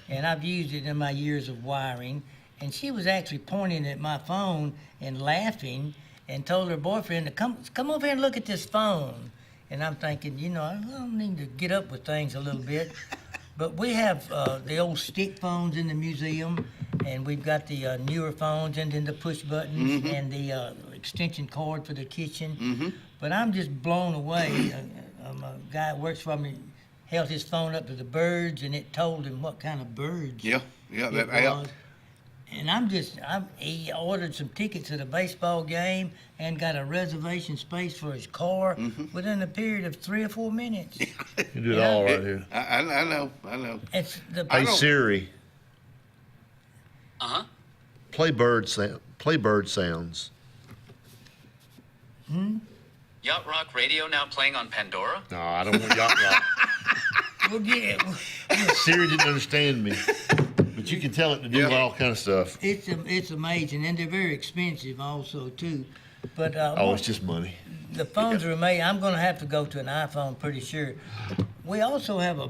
and I've used it in my years of wiring, and she was actually pointing at my phone and laughing and told her boyfriend to come over here and look at this phone. And I'm thinking, I don't need to get up with things a little bit. But we have the old stick phones in the museum, and we've got the newer phones and then the push buttons and the extension cord for the kitchen. But I'm just blown away. A guy that works for me held his phone up to the birds, and it told him what kind of birds that app. And he ordered some tickets to the baseball game and got a reservation space for his car within a period of 3 or 4 minutes. You do it all right here. I know. It's Hey Siri. Play bird sounds. Yacht Rock Radio now playing on Pandora? No, I don't want Yacht Rock. We'll get it. Siri didn't understand me. But you can tell it to do all kind of stuff. It's amazing, and they're very expensive also too. But it's just money. The phones are amazing. I'm going to have to go to an iPhone, pretty sure. We also have a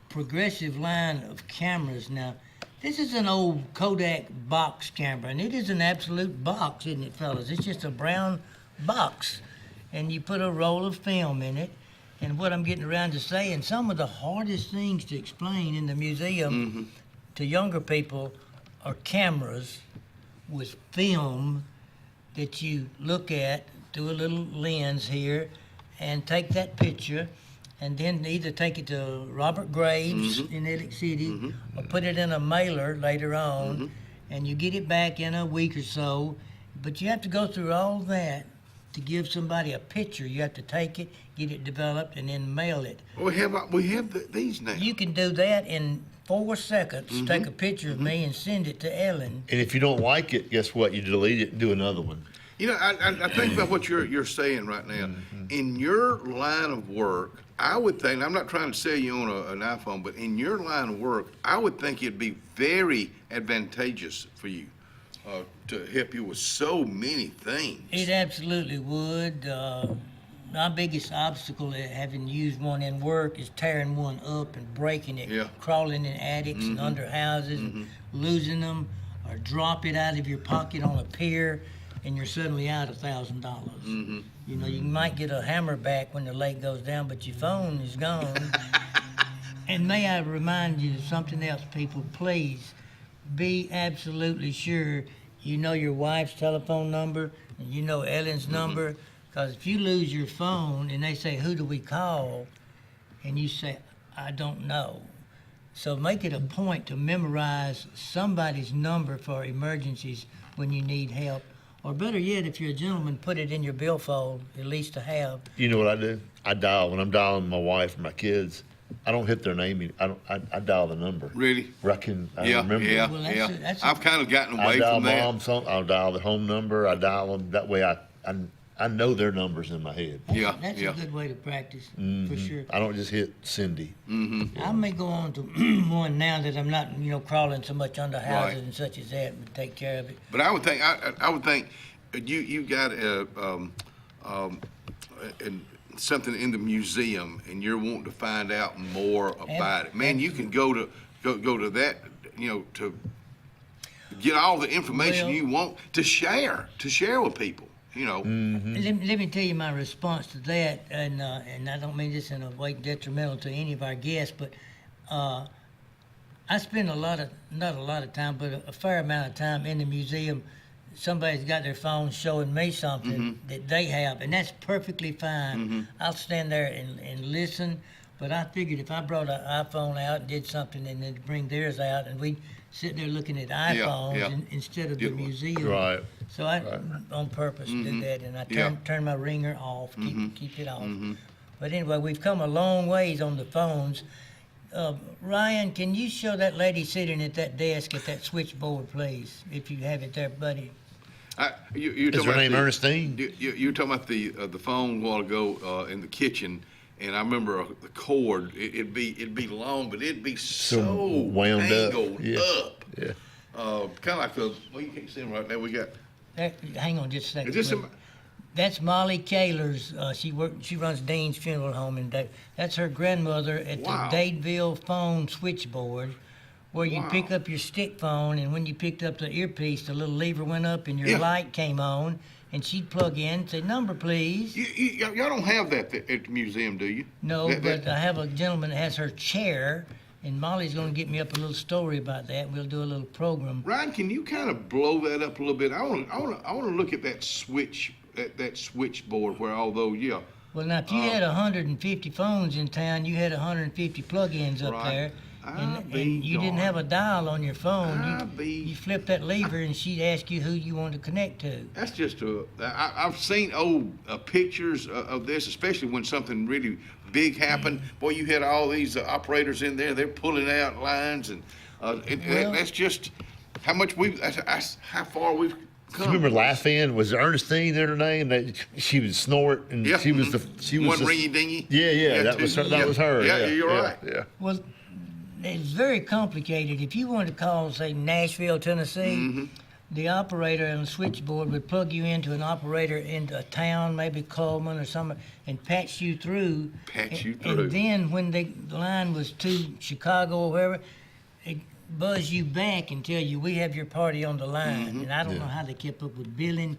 progressive line of cameras now. This is an old Kodak box camera, and it is an absolute box, isn't it, fellas? It's just a brown box, and you put a roll of film in it. And what I'm getting around to saying, some of the hardest things to explain in the museum to younger people are cameras with film that you look at through a little lens here and take that picture and then either take it to Robert Graves in Atlantic City or put it in a mailer later on and you get it back in a week or so. But you have to go through all that to give somebody a picture. You have to take it, get it developed, and then mail it. We have these now. You can do that in 4 seconds. Take a picture of me and send it to Ellen. And if you don't like it, guess what? You delete it and do another one. I think about what you're saying right now. In your line of work, I would think, I'm not trying to sell you on an iPhone, but in your line of work, I would think it'd be very advantageous for you to help you with so many things. It absolutely would. My biggest obstacle at having used one in work is tearing one up and breaking it, crawling in attics and under houses, and losing them, or drop it out of your pocket on a pier, and you're suddenly out $1,000. You might get a hammer back when the lake goes down, but your phone is gone. And may I remind you of something else, people, please be absolutely sure you know your wife's telephone number and you know Ellen's number. Because if you lose your phone and they say, who do we call? And you say, I don't know. So make it a point to memorize somebody's number for emergencies when you need help. Or better yet, if you're a gentleman, put it in your billfold, at least to have. You know what I do? I dial, when I'm dialing my wife or my kids, I don't hit their name. I dial the number. Really? I remember. Yeah. I've kind of gotten away from that. I'll dial the home number. I dial them. That way I know their numbers in my head. That's a good way to practice, for sure. I don't just hit Cindy. I may go on to one now that I'm not, crawling so much under houses and such as that, and take care of it. But I would think, you got something in the museum, and you're wanting to find out more about it. Man, you can go to that, to get all the information you want to share with people. Let me tell you my response to that, and I don't mean this in a way detrimental to any of our guests, but I spend not a lot of time, but a fair amount of time in the museum. Somebody's got their phone showing me something that they have, and that's perfectly fine. I'll stand there and listen, but I figured if I brought an iPhone out and did something and then bring theirs out, and we'd sit there looking at iPhones instead of the museum. Right. So I, on purpose, did that, and I turn my ringer off, keep it off. But anyway, we've come a long ways on the phones. Ryan, can you show that lady sitting at that desk at that switchboard, please, if you have it there, buddy? You're Is talking her about name Ernestine? You were talking about the phone a while ago in the kitchen, and I remember the cord. It'd be long, but it'd be so wound up. tangled Yeah. up. Yeah. Kind of like well, you can't see them right now. We got. Hang on just a second. Is this That's Molly Kaler's. She runs Dean's Funeral Home, and that's her grandmother at Wow. the Dadeville phone switchboard, where you Wow. pick up your stick phone, and when you picked up the earpiece, the little lever went up and your Yeah. light came on, and she'd plug in, say number please. Y'all don't have that at the museum, do you? No, That- but I have a gentleman that has her chair, and Molly's going to get me up a little story about that. We'll do a little program. Ryan, can you kind of blow that up a little bit? I want to look at that switch, that switchboard where although Well, now, if you had 150 phones in town, you had 150 plug-ins up Right. there, and be you didn't darned. have a dial on your phone. You flip that lever, and she'd ask you who you wanted to connect to. That's just I've seen old pictures of this, especially when something really big happened. Boy, you had all these operators in there. They're pulling out lines, and that's just how much that's how far we've come. You remember laughing? Was Ernestine her name? That she would snort, and Yeah. she was One ringy dingy. Yeah, that was her. That was her. Yeah, you're right. Yeah. Well, it's very complicated. If you wanted to call, say, Nashville, Tennessee, Mm-hmm. the operator on the switchboard would plug you into an operator in a town, maybe Coleman or somewhere, and patch you through. And then when the line was to Chicago or wherever, it buzz you back and tell you, we have your party on the line. Mm-hmm. And I don't know how they kept up with billing,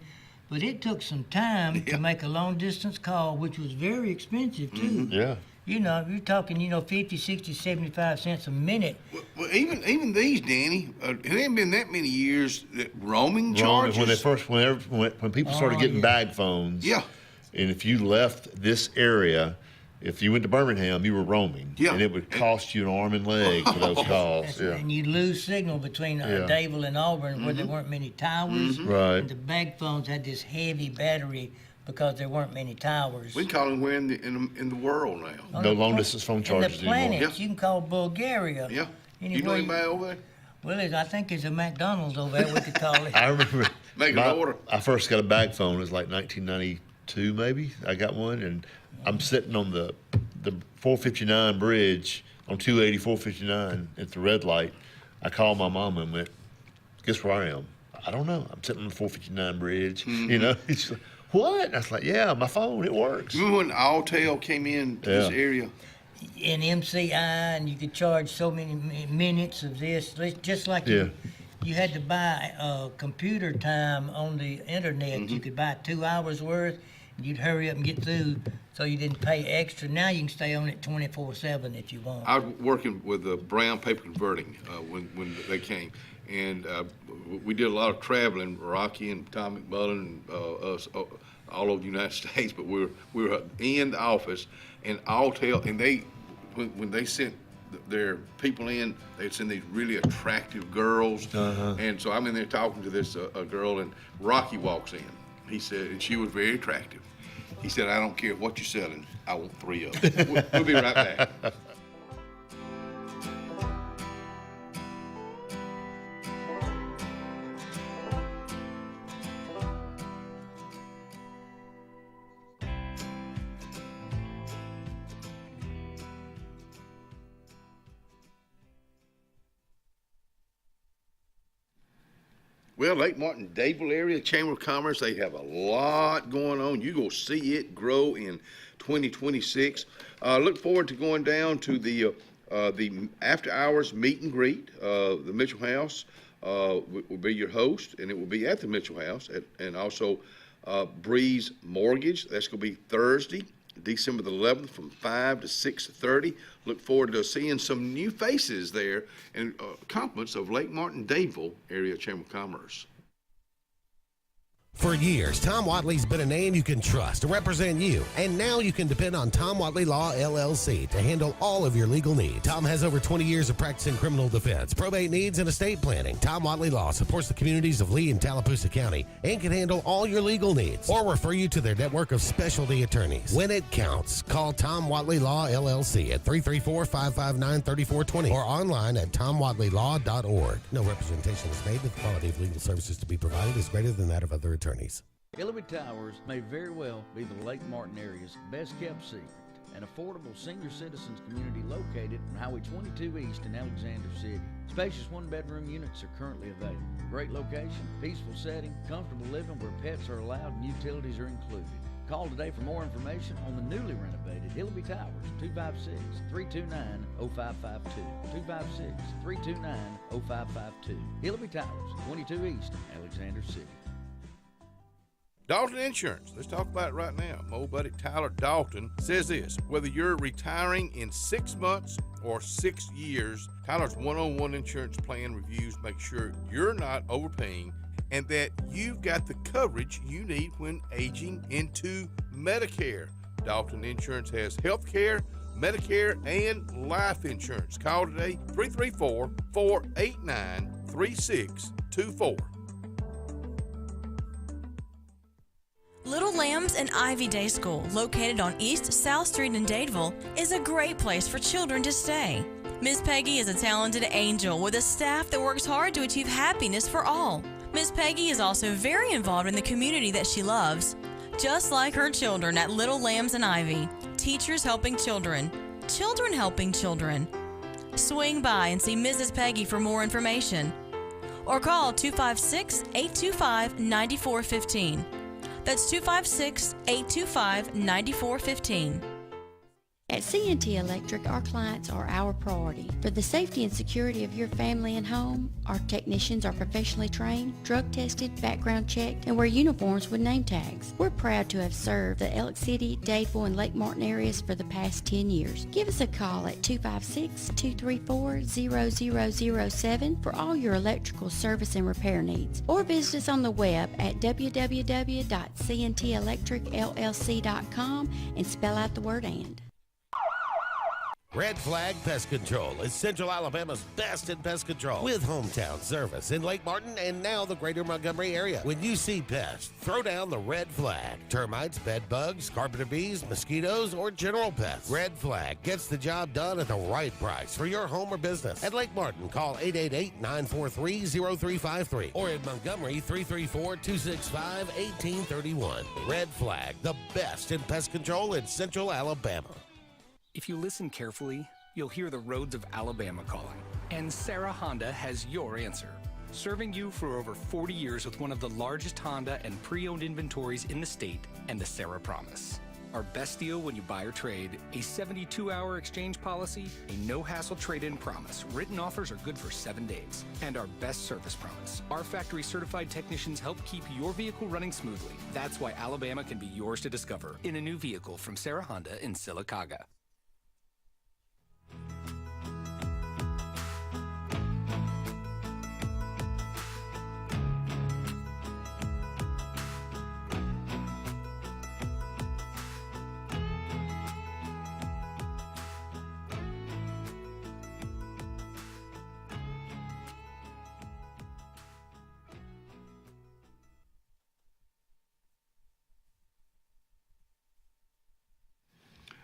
but it took some time to make a long distance call, which was very expensive too. Mm-hmm. Yeah. You know, you're talking, 50, 60, 75 cents a minute. Well, even these, Danny, it ain't been that many years that roaming charges. When people started getting bag phones. Yeah. And if you left this area, if you went to Birmingham, you were roaming. Yeah. And it would cost you an arm and leg for those calls. Yeah. And you'd lose signal between Yeah. Dadeville and Auburn where there weren't many towers. Mm-hmm. Right. And the bag phones had this heavy battery because there weren't many towers. We call them where in the world now. No long distance phone charges And the planets, anymore. you can call Bulgaria. Yeah. Anywhere You know anybody over there? Well, I think there's a McDonald's over there we could call it. I remember Make an order. I first got a bag phone. It was like 1992, maybe. I got one, and I'm sitting on the 459 bridge on 280 459 at the red light. I called my mom and went, "Guess where I am?" I don't know. I'm sitting on the 459 bridge. Mm-hmm. She's like, "What?" I was like, "Yeah, my phone. It works." Remember when Alltel came in to this Yeah. area? In MCI, and you could charge so many minutes of this, just like you had to buy computer time on the internet. Mm-hmm. You could buy 2 hours worth, and you'd hurry up and get through, so you didn't pay extra. Now you can stay on it 24/7 if you want. I was working with Brown Paper Converting when they came, and we did a lot of traveling. Rocky and Tom McMullen and us all over the United States, but we were in the office, and Alltel, and when they sent their people in, they'd send these really attractive girls, and so I'm in there talking to this girl, and Rocky walks in. He said, and she was very attractive. He said, "I don't care what you're selling, I want 3 of them." We'll be right back. Well, Lake Martin, Dadeville area Chamber of Commerce, they have a lot going on. You're going to see it grow in 2026. Look forward to going down to the after hours meet and greet. The Mitchell House will be your host, and it will be at the Mitchell House, and also Breeze Mortgage. That's going to be Thursday, December the 11th from 5 to 6:30. Look forward to seeing some new faces there and compliments of Lake Martin, Dadeville area Chamber of Commerce. For years, Tom Watley's been a name you can trust to represent you. And now you can depend on Tom Watley Law, LLC to handle all of your legal needs. Tom has over 20 years of practice in criminal defense, probate needs, and estate planning. Tom Watley Law supports the communities of Lee and Tallapoosa County and can handle all your legal needs or refer you to their network of specialty attorneys. When it counts, call Tom Watley Law, LLC at 334-559-3420 or online at tomwatleylaw.org. No representation is made that the quality of legal services to be provided is greater than that of other attorneys. Hillary Towers may very well be the Lake Martin area's best kept secret. An affordable senior citizens community located on Highway 22 East in Alexander City. Spacious one-bedroom units are currently available. Great location, peaceful setting, comfortable living where pets are allowed and utilities are included. Call today for more information on the newly renovated Hillary Towers, 256-329-0552. 256-329-0552. Hillary Towers, 22 East, Alexander City. Dalton Insurance. Let's talk about it right now. My old buddy Tyler Dalton says this: whether you're retiring in 6 months or 6 years, Tyler's one-on-one insurance plan reviews make sure you're not overpaying and that you've got the coverage you need when aging into Medicare. Dalton Insurance has health care, Medicare, and life insurance. Call today, 334-489-3624. Little Lambs and Ivy Day School, located on East South Street in Dadeville, is a great place for children to stay. Miss Peggy is a talented angel with a staff that works hard to achieve happiness for all. Miss Peggy is also very involved in the community that she loves. Just like her children at Little Lambs and Ivy, teachers helping children, children helping children. Swing by and see Mrs. Peggy for more information. Or call 256-825-9415. That's 256-825-9415. At C&T Electric, our clients are our priority. For the safety and security of your family and home, our technicians are professionally trained, drug tested, background checked, and wear uniforms with name tags. We're proud to have served the Elk City, Dadeville, and Lake Martin areas for the past 10 years. Give us a call at 256-234-0007 for all your electrical service and repair needs. Or visit us on the web at www.cntelectricllc.com and spell out the word "and." Red Flag Pest Control is Central Alabama's best in pest control with hometown service in Lake Martin and now the greater Montgomery area. When you see pests, throw down the red flag. Termites, bed bugs, carpenter bees, mosquitoes, or general pests. Red Flag gets the job done at the right price for your home or business. At Lake Martin, call 888-943-0353 or in Montgomery, 334-265-1831. Red Flag, the best in pest control in Central Alabama. If you listen carefully, you'll hear the roads of Alabama calling. And Sarah Honda has your answer. Serving you for over 40 years with one of the largest Honda and pre-owned inventories in the state and the Sarah Promise. Our best deal when you buy or trade, a 72-hour exchange policy, a no-hassle trade-in promise. Written offers are good for 7 days. And our best service promise. Our factory-certified technicians help keep your vehicle running smoothly. That's why Alabama can be yours to discover in a new vehicle from Sarah Honda in Sylacauga.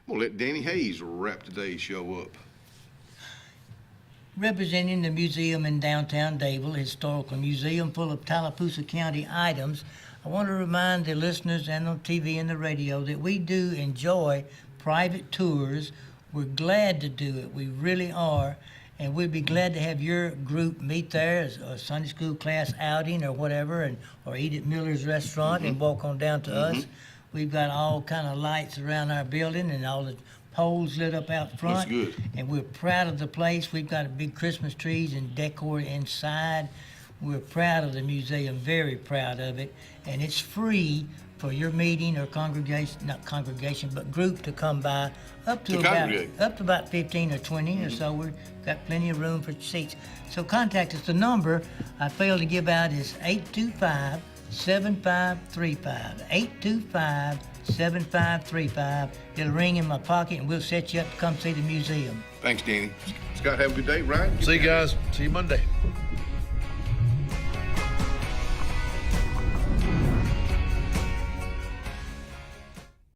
I'm going to let Danny Hayes wrap today's show up. Representing the museum in downtown Dadeville, historical museum full of Tallapoosa County items, I want to remind the listeners and on TV and the radio that we do enjoy private tours. We're glad to do it. We really are. And we'd be glad to have your group meet there as a Sunday school class outing or whatever, or eat at Miller's Restaurant and walk on down to us. We've got all kind of lights around our building and all the poles lit up out front. That's good. And we're proud of the place. We've got big Christmas trees and decor inside. We're proud of the museum, very proud of it. And it's free for your meeting or congregation, not congregation, but group to come by up to about 15 or 20 or so. We've got plenty of room for seats. So contact us. The number I failed to give out is 825-7535. 825-7535. It'll ring in my pocket and we'll set you up to come see the museum. Thanks, Danny. Scott, have a good day. Ryan? See you guys. See you Monday.